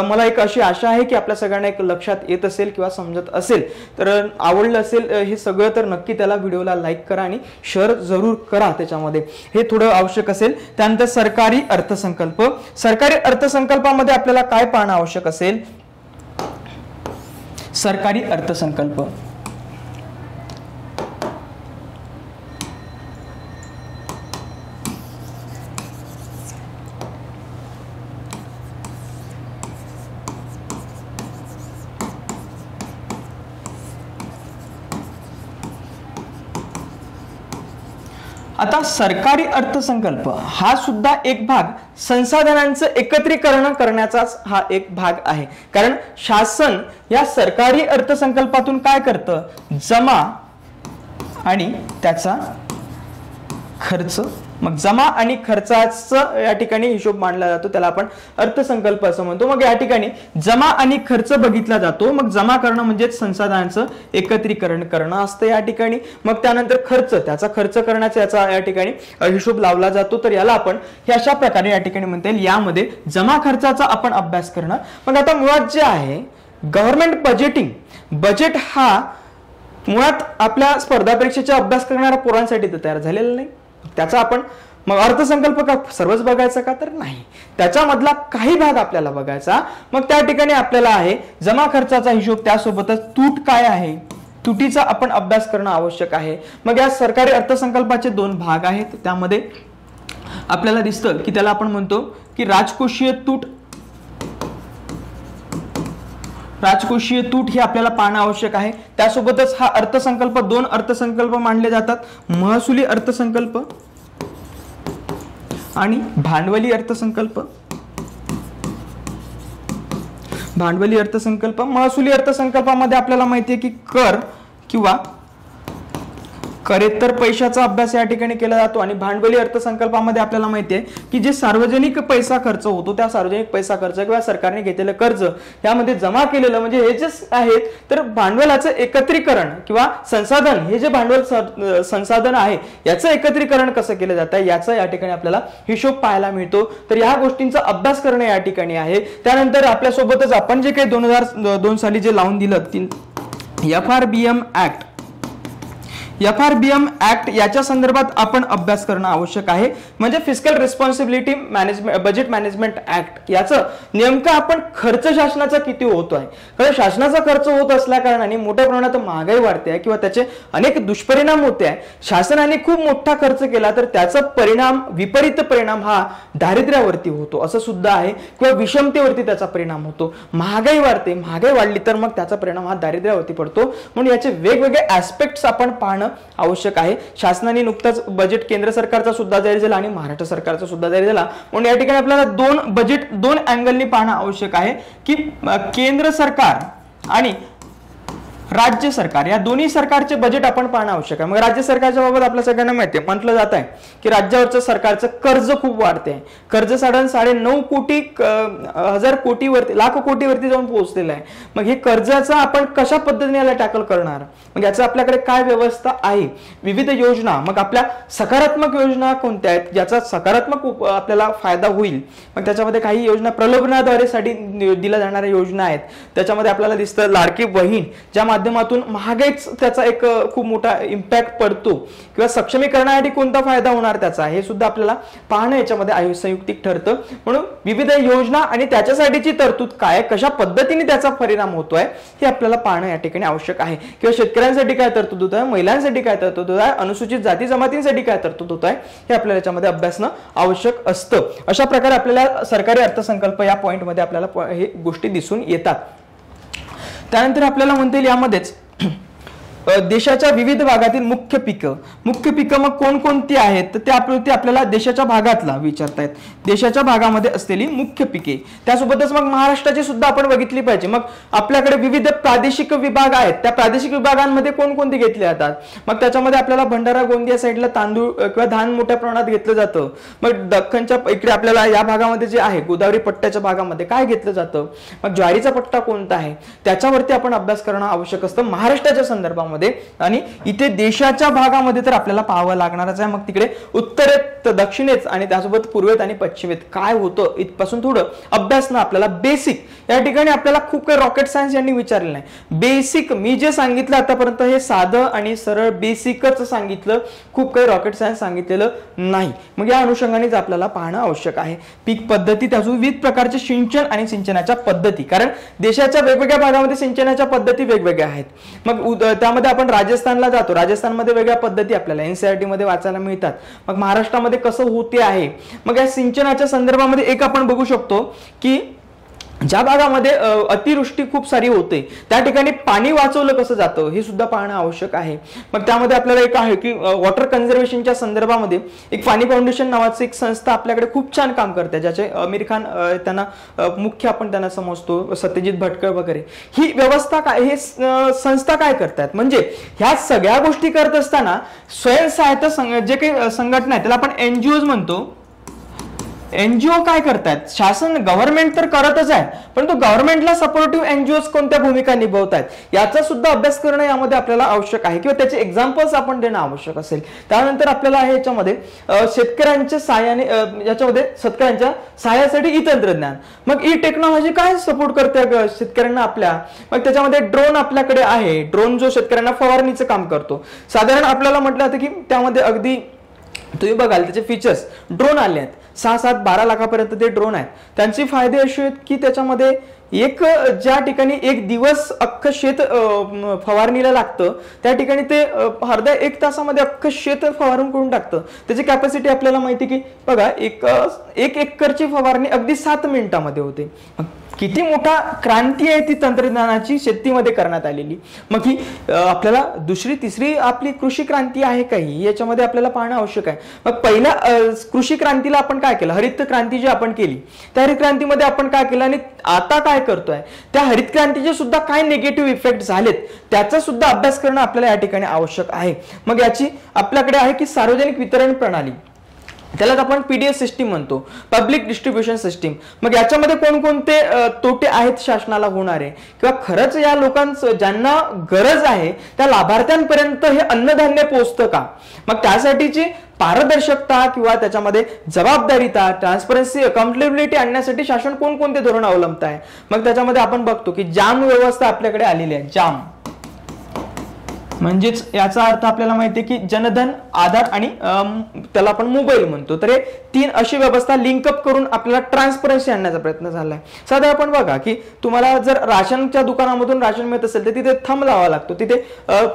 मला एक अशी आशा आहे की आपल्या सगळ्यांना एक लक्षात येत असेल किंवा समजत असेल. तर आवडलं असेल हे सगळं तर नक्की त्याला व्हिडिओला लाईक करा आणि शेअर जरूर करा. त्याच्यामध्ये हे थोडं आवश्यक असेल. त्यानंतर सरकारी अर्थसंकल्प. सरकारी अर्थसंकल्पामध्ये आपल्याला काय पाहणं आवश्यक असेल, सरकारी अर्थसंकल्प. आता सरकारी अर्थसंकल्प हा सुद्धा एक भाग संसाधनांचं एकत्रीकरण करण्याचाच हा एक भाग आहे. कारण शासन या सरकारी अर्थसंकल्पातून काय करतं, जमा आणि त्याचा खर्च. मग जमा आणि खर्चाचा या ठिकाणी हिशोब मांडला जातो, त्याला आपण अर्थसंकल्प असं म्हणतो. मग या ठिकाणी जमा आणि खर्च बघितला जातो. मग जमा करणं म्हणजे संसाधनांचं एकत्रीकरण करणं असतं या ठिकाणी. मग त्यानंतर खर्च, त्याचा खर्च करण्याचा याचा या ठिकाणी हिशोब लावला जातो. तर याला आपण हे अशा प्रकारे या ठिकाणी म्हणता येईल, यामध्ये जमा खर्चाचा आपण अभ्यास करणं. मग आता मुळात जे आहे गव्हर्नमेंट बजेटिंग, बजेट हा मुळात आपल्या स्पर्धा परीक्षेचा अभ्यास करणाऱ्या पोरांसाठी तर तयार झालेला नाही. त्याचा आपण मग अर्थसंकल्प का सर्वच बघायचा का, तर नाही, त्याच्यामधला काही भाग आपल्याला बघायचा. मग त्या ठिकाणी आपल्याला आहे जमा खर्चाचा हिशोब, त्यासोबतच तूट काय आहे, तुटीचा आपण अभ्यास करणं आवश्यक आहे. मग या सरकारी अर्थसंकल्पाचे 2 भाग आहेत. त्यामध्ये आपल्याला दिसतं की त्याला आपण म्हणतो की राजकोषीय तूट, राजकोषीय तूट हे आपल्याला पाहणं आवश्यक आहे. त्यासोबतच हा अर्थसंकल्प 2 अर्थसंकल्प मांडले जातात, महसुली अर्थसंकल्प आणि भांडवली अर्थसंकल्प. भांडवली अर्थसंकल्प, महसुली अर्थसंकल्पामध्ये आपल्याला माहिती आहे की कर किंवा करेत्तर पैशाचा अभ्यास या ठिकाणी केला जातो. आणि भांडवली अर्थसंकल्पामध्ये आपल्याला माहिती आहे की जे सार्वजनिक पैसा खर्च होतो, त्या सार्वजनिक पैसा खर्च किंवा सरकारने घेतलेलं कर्ज यामध्ये जमा केलेलं, म्हणजे हे जे आहेत तर भांडवलाचं एकत्रीकरण किंवा संसाधन, हे जे भांडवल संसाधन आहे याचं एकत्रीकरण कसं केलं जातं याचा या ठिकाणी आपल्याला हिशोब पाहायला मिळतो. तर या गोष्टींचा अभ्यास करणं या ठिकाणी आहे. त्यानंतर आपल्यासोबतच आपण जे काही 2002 साली जे लावून दिलं FRBM ऍक्ट, FRBM ऍक्ट याच्या संदर्भात आपण अभ्यास करणं आवश्यक आहे. म्हणजे fiscal responsibility management budget management act, याचं नेमकं आपण खर्च शासनाचा किती होतोय, कारण शासनाचा खर्च होत असल्या कारणाने मोठ्या प्रमाणात महागाई वाढते आहे किंवा त्याचे अनेक दुष्परिणाम होते आहे. शासनाने खूप मोठा खर्च केला तर त्याचा परिणाम, विपरीत परिणाम हा दारिद्र्यावरती होतो असं सुद्धा आहे, किंवा विषमतेवरती त्याचा परिणाम होतो. महागाई वाढते, महागाई वाढली तर मग त्याचा परिणाम हा दारिद्र्यावरती पडतो. म्हणून याचे वेगवेगळे ऍस्पेक्ट्स आपण पाहणं आवश्यक आहे. शासनाने नुकताच बजेट केंद्र सरकारचा सुद्धा जाहीर झाला आणि महाराष्ट्र सरकारचा सुद्धा जाहीर झाला. म्हणून या ठिकाणी आपल्याला 2 बजेट 2 अँगलनी पाहणं आवश्यक आहे की केंद्र सरकार आणि राज्य सरकार या दोन्ही सरकारचे बजेट आपण पाहणं आवश्यक आहे. मग राज्य सरकारच्या बाबत आपल्या सगळ्यांना माहिती आहे, म्हटलं जात आहे की राज्यावरचं सरकारचं कर्ज खूप वाढते आहे. कर्ज साधारण 9.5 कोटीवरती, लाख कोटीवरती जाऊन पोहोचलेलं आहे. मग हे कर्जाचं आपण कशा पद्धतीने याला टॅकल करणार, मग याचं आपल्याकडे काय व्यवस्था आहे, विविध योजना, मग आपल्या सकारात्मक योजना कोणत्या आहेत ज्याचा सकारात्मक आपल्याला फायदा होईल. मग त्याच्यामध्ये काही योजना प्रलोभनाद्वारे साठी दिल्या जाणाऱ्या योजना आहेत. त्याच्यामध्ये आपल्याला दिसतं लाडकी बहीण, ज्या माध्यमातून महागाईच त्याचा एक खूप मोठा इम्पॅक्ट पडतो, किंवा सक्षमीकरणासाठी कोणता फायदा होणार त्याचा, हे सुद्धा आपल्याला पाहणं याच्यामध्ये संयुक्तिक ठरतं. म्हणून विविध योजना आणि त्याच्यासाठीची तरतूद काय, कशा पद्धतीने त्याचा परिणाम होतोय हे आपल्याला पाहणं या ठिकाणी आवश्यक आहे. किंवा शेतकऱ्यांसाठी काय तरतूद होत आहे, महिलांसाठी काय तरतूद होत आहे, अनुसूचित जाती जमातींसाठी काय तरतूद होत आहे, हे आपल्याला याच्यामध्ये अभ्यासणं आवश्यक असतं. अशा प्रकारे आपल्याला सरकारी अर्थसंकल्प या पॉइंटमध्ये आपल्याला हे गोष्टी दिसून येतात. त्यानंतर आपल्याला म्हणता येईल यामध्येच देशाच्या विविध भागातील मुख्य पिकं मग कोणकोणती आहेत, तर ते आपल्याला देशाच्या भागातला विचारतायत, देशाच्या भागामध्ये असलेली मुख्य पिके. त्यासोबतच मग महाराष्ट्राची सुद्धा आपण बघितली पाहिजे. मग आपल्याकडे विविध प्रादेशिक विभाग आहेत, त्या प्रादेशिक विभागांमध्ये कोणकोणते घेतले जातात. मग त्याच्यामध्ये आपल्याला भंडारा गोंदिया साईडला तांदूळ किंवा धान मोठ्या प्रमाणात घेतलं जातं. मग दख्खनच्या इकडे आपल्याला या भागामध्ये जे आहे गोदावरी पट्ट्याच्या भागामध्ये काय घेतलं जातं, मग ज्वारीचा पट्टा कोणता आहे, त्याच्यावरती आपण अभ्यास करणं आवश्यक असतं महाराष्ट्राच्या संदर्भामध्ये. आणि इथे देशाच्या भागामध्ये तर आपल्याला पाहावं लागणारच आहे. मग तिकडे उत्तरेत, दक्षिणेत आणि त्यासोबत पूर्वेत आणि पश्चिमेत काय होतं इथपासून थोडं अभ्यास ना आपल्याला बेसिक. या ठिकाणी आपल्याला खूप काही रॉकेट सायन्स यांनी विचारलेलं नाही. बेसिक मी जे सांगितलं आतापर्यंत हे साधं आणि सरळ बेसिकच सांगितलं, खूप काही रॉकेट सायन्स सांगितलेलं नाही. मग या अनुषंगानेच आपल्याला पाहणं आवश्यक आहे. पीक पद्धती, त्यासोबत विविध प्रकारचे सिंचन आणि सिंचनाच्या पद्धती, कारण देशाच्या वेगवेगळ्या भागामध्ये सिंचनाच्या पद्धती वेगवेगळ्या आहेत. मग त्यामध्ये आपण राजस्थानला जातो, राजस्थानमध्ये वेगळ्या पद्धती आपल्याला NCERT मध्ये वाचायला मिळतात. मग महाराष्ट्रामध्ये कसं होते आहे. मग या सिंचनाच्या संदर्भामध्ये एक आपण बघू शकतो की ज्या भागामध्ये अतिवृष्टी खूप सारी होते त्या ठिकाणी पाणी वाचवलं कसं जातं हे सुद्धा पाहणं आवश्यक आहे. मग त्यामध्ये आपल्याला एक आहे की वॉटर कन्झर्वेशनच्या संदर्भामध्ये एक पाणी फाउंडेशन नावाची एक संस्था आपल्याकडे खूप छान काम करते, ज्याचे आमिर खान त्यांना मुख्य आपण त्यांना समजतो, सत्यजित भटकळ वगैरे. ही व्यवस्था काय, हे संस्था काय करतात, म्हणजे ह्या सगळ्या गोष्टी करत असताना स्वयंसहायता जे काही संघटना आहे त्याला आपण NGOज म्हणतो. NGO काय करतायत, शासन गव्हर्नमेंट तर करतच आहे, परंतु गव्हर्नमेंटला सपोर्टिव्ह NGOज कोणत्या भूमिका निभावतायत याचा सुद्धा अभ्यास करणं यामध्ये आपल्याला आवश्यक आहे, किंवा त्याचे एक्झाम्पल्स आपण देणं आवश्यक असेल. त्यानंतर आपल्याला आहे याच्यामध्ये शेतकऱ्यांच्या सहाय्याने, याच्यामध्ये शेतकऱ्यांच्या सहाय्यासाठी ई तंत्रज्ञान, मग ई टेक्नॉलॉजी काय सपोर्ट करते शेतकऱ्यांना आपल्या. मग त्याच्यामध्ये ड्रोन आपल्याकडे आहे, ड्रोन जो शेतकऱ्यांना फवारणीचं काम करतो. साधारण आपल्याला म्हटलं जातं की त्यामध्ये अगदी तुम्ही बघाल त्याचे फीचर्स, ड्रोन आले आहेत 6, 7, 12 लाखापर्यंत ते ड्रोन आहेत. त्यांचे फायदे असे आहेत की त्याच्यामध्ये ज्या ठिकाणी एक दिवस अख्खं शेत फवारणीला लागतं त्या ठिकाणी ते अर्ध्या 1 तासामध्ये अख्खं शेत फवारून करून टाकतं. त्याची कॅपॅसिटी आपल्याला माहिती की बघा, 1 एकरची फवारणी अगदी 7 मिनिटामध्ये होते. किती मोठा क्रांती आहे ती तंत्रज्ञानाची शेतीमध्ये करण्यात आलेली. मग ही आपल्याला दुसरी तिसरी आपली कृषी क्रांती आहे काही याच्यामध्ये आपल्याला पाहणं आवश्यक आहे. मग पहिल्या कृषी क्रांतीला आपण काय केलं, हरित क्रांती जी आपण केली त्या हरित क्रांतीमध्ये आपण काय केलं आणि आता काय करतोय, त्या हरित क्रांतीचे सुद्धा काय निगेटिव्ह इफेक्ट झालेत त्याचा सुद्धा अभ्यास करणं आपल्याला या ठिकाणी आवश्यक आहे. मग याची आपल्याकडे आहे की सार्वजनिक वितरण प्रणाली, त्यालाच आपण पीडीएस सिस्टीम म्हणतो, पब्लिक डिस्ट्रीब्युशन सिस्टीम. मग याच्यामध्ये कोणकोणते तोटे आहेत शासनाला होणारे किंवा खरंच या लोकांचं ज्यांना गरज आहे त्या लाभार्थ्यांपर्यंत हे अन्नधान्य पोहोचतं का. मग त्यासाठीची पारदर्शकता किंवा त्याच्यामध्ये जबाबदारीता, ट्रान्सपरन्सी, अकाउंटेबिलिटी आणण्यासाठी शासन कोणकोणते धोरण अवलंबत आहे. मग त्याच्यामध्ये आपण बघतो की जाम व्यवस्था आपल्याकडे आलेली आहे. जाम म्हणजेच याचा अर्थ आपल्याला माहिती आहे की जनधन, आधार आणि त्याला आपण मोबाईल म्हणतो. तर हे 3 अशी व्यवस्था लिंकअप करून आपल्याला ट्रान्सपरन्सी आणण्याचा प्रयत्न झालाय. साधा आपण बघा की तुम्हाला जर राशनच्या दुकानामधून राशन मिळत असेल तर तिथे थंब लावावा लागतो तिथे,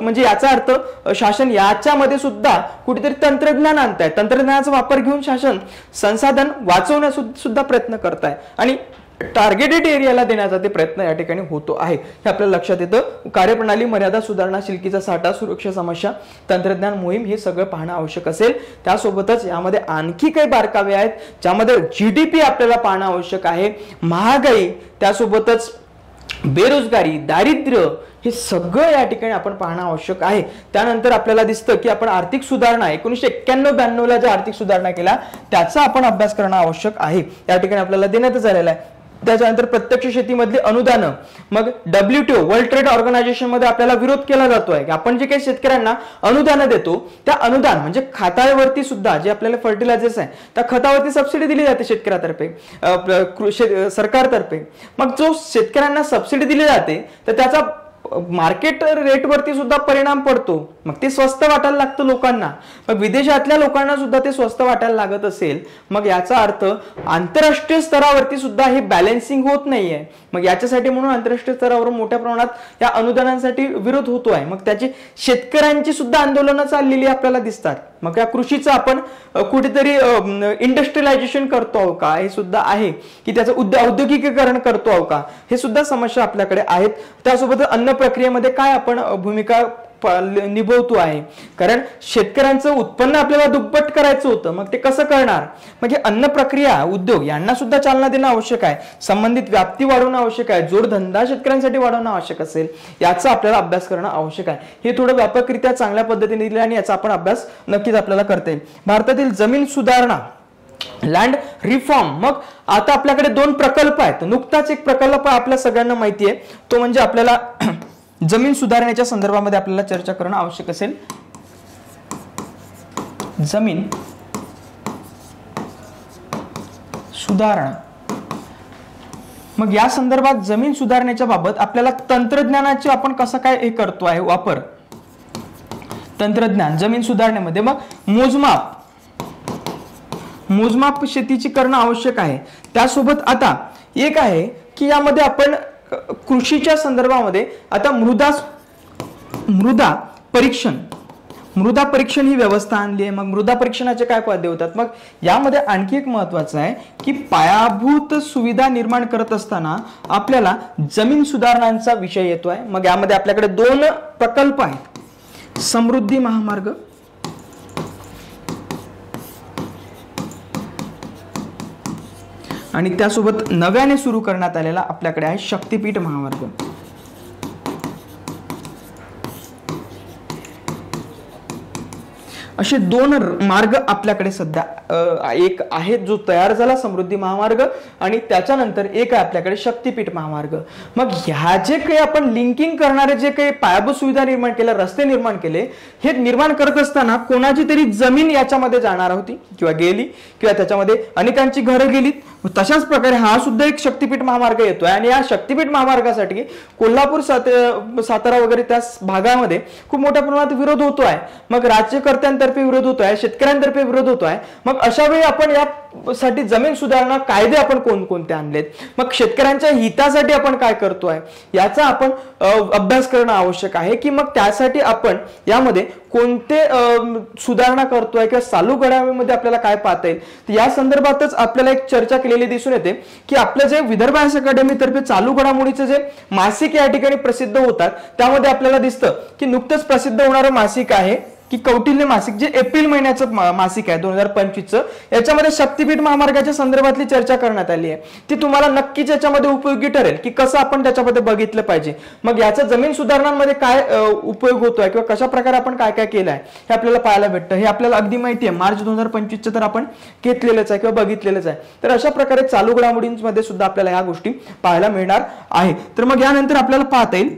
म्हणजे याचा अर्थ शासन याच्यामध्ये सुद्धा कुठेतरी तंत्रज्ञान आणताय. तंत्रज्ञानाचा वापर घेऊन शासन संसाधन वाचवण्याचा सुद्धा प्रयत्न करत आहे आणि टार्गेटेड एरियाला देण्याचा ते प्रयत्न या ठिकाणी होतो आहे. हे आपल्याला लक्षात येतं. कार्यप्रणाली, मर्यादा सुधारणा, शिल्कीचा साठा, सुरक्षा समस्या, तंत्रज्ञान मोहीम हे सगळं पाहणं आवश्यक असेल. त्यासोबतच यामध्ये आणखी काही बारकावे आहेत ज्यामध्ये जीडीपी आपल्याला पाहणं आवश्यक आहे, महागाई, त्यासोबतच बेरोजगारी, दारिद्र्य हे सगळं या ठिकाणी आपण पाहणं आवश्यक आहे. त्यानंतर आपल्याला दिसतं की आपण आर्थिक सुधारणा 1991-92 ला ज्या आर्थिक सुधारणा केल्या त्याचा आपण अभ्यास करणं आवश्यक आहे. या ठिकाणी आपल्याला देण्यात आलेला आहे. त्याच्यानंतर प्रत्यक्ष शेतीमधली अनुदानं, मग WTO वर्ल्ड ट्रेड ऑर्गनायझेशन मध्ये आपल्याला विरोध केला जातोय की आपण जे काही शेतकऱ्यांना अनुदान देतो त्या अनुदान म्हणजे खतावरती सुद्धा जे आपल्याला फर्टिलायझर्स आहे त्या खतावरती सबसिडी दिली जाते शेतकऱ्यातर्फे, सरकारतर्फे. मग जो शेतकऱ्यांना सबसिडी दिली जाते तर त्याचा मार्केट रेटवरती सुद्धा परिणाम पडतो. मग ते स्वस्त वाटायला लागतं लोकांना. मग विदेशातल्या लोकांना सुद्धा ते स्वस्त वाटायला लागत असेल मग याचा अर्थ आंतरराष्ट्रीय स्तरावरती सुद्धा हे बॅलन्सिंग होत नाहीये. मग याच्यासाठी म्हणून आंतरराष्ट्रीय स्तरावर मोठ्या प्रमाणात या अनुदानांसाठी विरोध होतोय. मग त्याची शेतकऱ्यांची सुद्धा आंदोलनं चाललेली आपल्याला दिसतात. मग या कृषीचं आपण कुठेतरी इंडस्ट्रियलायझेशन करतो आहो का हे सुद्धा आहे की त्याचं औद्योगिकीकरण करतो आहो का हे सुद्धा समस्या आपल्याकडे आहेत. त्यासोबत अन्न प्रक्रियेमध्ये काय आपण भूमिका निभवतो आहे, कारण शेतकऱ्यांचं उत्पन्न आपल्याला दुप्पट करायचं होतं मग ते कसं करणार. मग हे अन्न प्रक्रिया उद्योग यांना सुद्धा चालना देणं आवश्यक आहे, संबंधित व्याप्ती वाढवणं आवश्यक आहे, जोडधंदा शेतकऱ्यांसाठी वाढवणं आवश्यक असेल याचा आपल्याला अभ्यास करणं आवश्यक आहे. हे थोडं व्यापकरित्या चांगल्या पद्धतीने दिले आणि याचा आपण अभ्यास नक्कीच आपल्याला करता येईल. भारतातील जमीन सुधारणा, लँड रिफॉर्म. मग आता आपल्याकडे 2 प्रकल्प आहेत. नुकताच एक प्रकल्प आपल्या सगळ्यांना माहिती आहे तो म्हणजे आपल्याला जमीन सुधारण्याच्या संदर्भामध्ये आपल्याला चर्चा करणं आवश्यक असेल. जमीन सुधारणा. मग या संदर्भात जमीन सुधारण्याच्या बाबत आपल्याला तंत्रज्ञानाचे आपण कसं काय हे करतो आहे वापर, तंत्रज्ञान जमीन सुधारण्यामध्ये. मग मोजमाप शेतीची करणं आवश्यक आहे. त्यासोबत आता एक आहे की यामध्ये आपण कृषीच्या संदर्भामध्ये आता मृदा परीक्षण ही व्यवस्था आणली आहे. मग मृदा परीक्षणाचे काय फायदे होतात. मग यामध्ये आणखी एक महत्वाचं आहे की पायाभूत सुविधा निर्माण करत असताना आपल्याला जमीन सुधारणांचा विषय येतोय. मग यामध्ये आपल्याकडे 2 प्रकल्प आहेत, समृद्धी महामार्ग आणि त्यासोबत नव्याने सुरू करण्यात आलेला आपल्याकडे आहे शक्तीपीठ महामार्ग. असे 2 मार्ग आपल्याकडे सध्या एक आहे जो तयार झाला समृद्धी महामार्ग, आणि त्याच्यानंतर एक आहे आपल्याकडे शक्तीपीठ महामार्ग. मग ह्या जे काही आपण लिंकिंग करणारे जे काही पायाभूत सुविधा निर्माण केल्या, रस्ते निर्माण केले, हे निर्माण करत असताना कोणाची तरी जमीन याच्यामध्ये जाणार होती किंवा गेली, किंवा त्याच्यामध्ये अनेकांची घरं गेलीत. तशाच प्रकारे हा सुद्धा एक शक्तीपीठ महामार्ग येतोय, आणि या शक्तीपीठ महामार्गासाठी कोल्हापूर सातारा वगैरे त्या भागामध्ये खूप मोठ्या प्रमाणात विरोध होतोय. मग राज्यकर्त्यांतर्फे विरोध होतोय, शेतकऱ्यांतर्फे विरोध होतोय. मग अशा वेळी आपण यासाठी जमीन सुधारणा कायदे आपण कोणकोणते आणलेत, मग शेतकऱ्यांच्या हितासाठी आपण काय करतोय याचा आपण अभ्यास करणं आवश्यक आहे. की मग त्यासाठी आपण यामध्ये कोणते सुधारणा करतोय किंवा चालू घडामोडीमध्ये आपल्याला काय पाहता येईल, या संदर्भातच आपल्याला एक चर्चा केलेली दिसून येते. की आपलं जे विदर्भ अभ्यास अकादमी तर्फे चालू घडामोडीचे जे मासिक या ठिकाणी प्रसिद्ध होतात, त्यामध्ये आपल्याला दिसतं की नुकतंच प्रसिद्ध होणारं मासिक आहे की कौटिल्य मासिक, जे एप्रिल महिन्याचं मासिक आहे 2025चं. याच्यामध्ये शक्तीपीठ महामार्गाच्या संदर्भातली चर्चा करण्यात आली आहे. ती तुम्हाला नक्कीच याच्यामध्ये उपयोगी ठरेल की कसं आपण त्याच्यामध्ये बघितलं पाहिजे, मग याचा जमीन सुधारणांमध्ये काय उपयोग होतोय किंवा कशा प्रकारे आपण काय काय केलंय हे आपल्याला पाहायला भेटतं. हे आपल्याला अगदी माहिती आहे, मार्च 2025चं तर आपण घेतलेलंच आहे किंवा बघितलेलंच आहे. तर अशा प्रकारे चालू घडामोडींमध्ये सुद्धा आपल्याला ह्या गोष्टी पाहायला मिळणार आहे. तर मग यानंतर आपल्याला पाहता येईल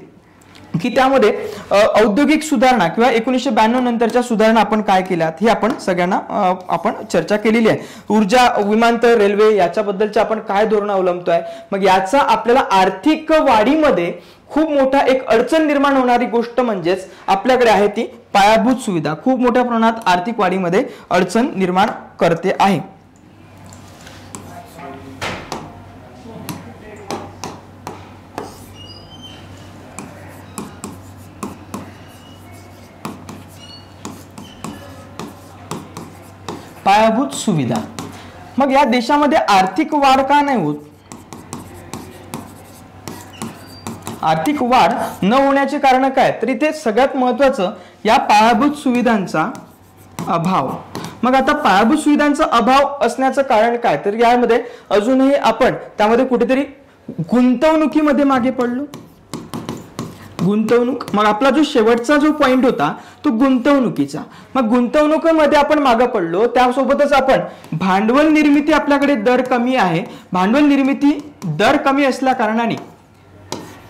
की त्यामध्ये औद्योगिक सुधारणा किंवा 1992 नंतरच्या सुधारणा आपण काय केल्यात हे आपण सगळ्यांना आपण चर्चा केलेली आहे. ऊर्जा, विमानतळ, रेल्वे याच्याबद्दलचे आपण काय धोरण अवलंबतोय, मग याचा आपल्याला आर्थिक वाढीमध्ये खूप मोठा एक अडचण निर्माण होणारी गोष्ट म्हणजेच आपल्याकडे आहे ती पायाभूत सुविधा खूप मोठ्या प्रमाणात आर्थिक वाढीमध्ये अडचण निर्माण करते आहे. पायाभूत सुविधा, मग या देशामध्ये आर्थिक वाढ का नाही होत, आर्थिक वाढ न होण्याचे कारण काय, तर इथे सगळ्यात महत्वाचं या पायाभूत सुविधांचा अभाव. मग आता पायाभूत सुविधांचा अभाव असण्याचं कारण काय, तर यामध्ये अजूनही आपण त्यामध्ये कुठेतरी गुंतवणुकीमध्ये मागे पडलो. गुंतवणूक, मग आपला जो शेवटचा जो पॉइंट होता तो गुंतवणुकीचा, मग गुंतवणुकीमध्ये आपण मागे पडलो. त्यासोबतच आपण भांडवल निर्मिती, आपल्याकडे दर कमी आहे, भांडवल निर्मिती दर कमी असल्या कारणाने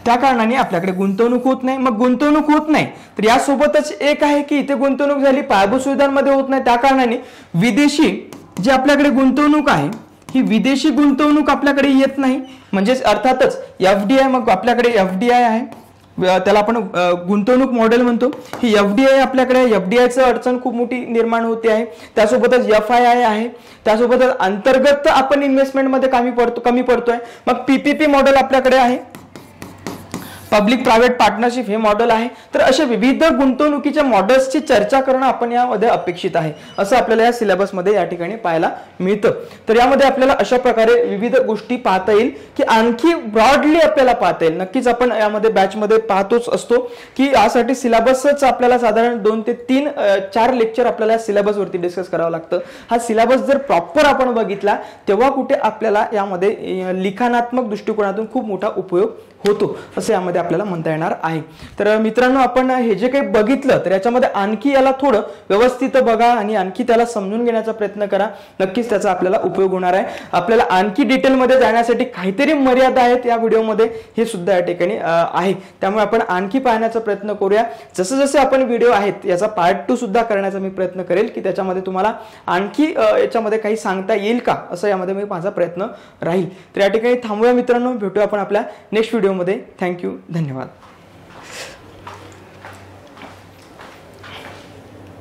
त्या कारणाने आपल्याकडे गुंतवणूक होत नाही. मग गुंतवणूक होत नाही तर यासोबतच एक आहे की इथे गुंतवणूक झाली, पायाभूत सुविधांमध्ये होत नाही, त्या कारणाने विदेशी जी आपल्याकडे गुंतवणूक आहे ही विदेशी गुंतवणूक आपल्याकडे येत नाही. म्हणजेच अर्थातच FDI, मग आपल्याकडे FDI आहे, त्याला आपण गुंतवणूक मॉडेल म्हणतो. ही FDI आपल्याकडे, FDIचं अडचण खूप मोठी निर्माण होते आहे. त्यासोबतच FII आहे, त्यासोबतच अंतर्गत आपण इन्व्हेस्टमेंटमध्ये कमी पडतोय. मग PPP मॉडेल आपल्याकडे आहे, पब्लिक प्रायव्हेट पार्टनरशिप हे मॉडेल आहे. तर अशा विविध गुंतवणुकीच्या मॉडेल्सची चर्चा करणं आपण यामध्ये अपेक्षित आहे, असं आपल्याला या सिलेबसमध्ये या ठिकाणी पाहायला मिळतं. तर यामध्ये आपल्याला अशा प्रकारे विविध गोष्टी पाहता येईल की आणखी ब्रॉडली आपल्याला पाहता येईल. नक्कीच आपण यामध्ये बॅचमध्ये पाहतोच असतो की यासाठी सिलेबसच आपल्याला साधारण 2 ते 3 4 लेक्चर आपल्याला सिलेबस वरती डिस्कस करावं लागतं. हा सिलेबस जर प्रॉपर आपण बघितला तेव्हा कुठे आपल्याला यामध्ये लिखाणात्मक दृष्टिकोनातून खूप मोठा उपयोग होतो, असं यामध्ये आपल्याला म्हणता येणार आहे. तर मित्रांनो, आपण हे जे काही बघितलं तर याच्यामध्ये आणखी याला थोडं व्यवस्थित बघा आणि आणखी त्याला समजून घेण्याचा प्रयत्न करा. नक्कीच त्याचा आपल्याला उपयोग होणार आहे. आपल्याला आणखी डिटेलमध्ये जाण्यासाठी काहीतरी मर्यादा आहेत या व्हिडिओमध्ये, हे सुद्धा या ठिकाणी आहे. त्यामुळे आपण आणखी पाहण्याचा प्रयत्न करूया. जसे जसे आपण व्हिडिओ आहेत याचा पार्ट 2 सुद्धा करण्याचा मी प्रयत्न करेल की त्याच्यामध्ये तुम्हाला आणखी याच्यामध्ये काही सांगता येईल का, असं यामध्ये मी माझा प्रयत्न राहील. तर या ठिकाणी थांबूया मित्रांनो, भेटूया आपण आपल्या नेक्स्ट व्हिडिओमध्ये. थँक्यू, धन्यवाद.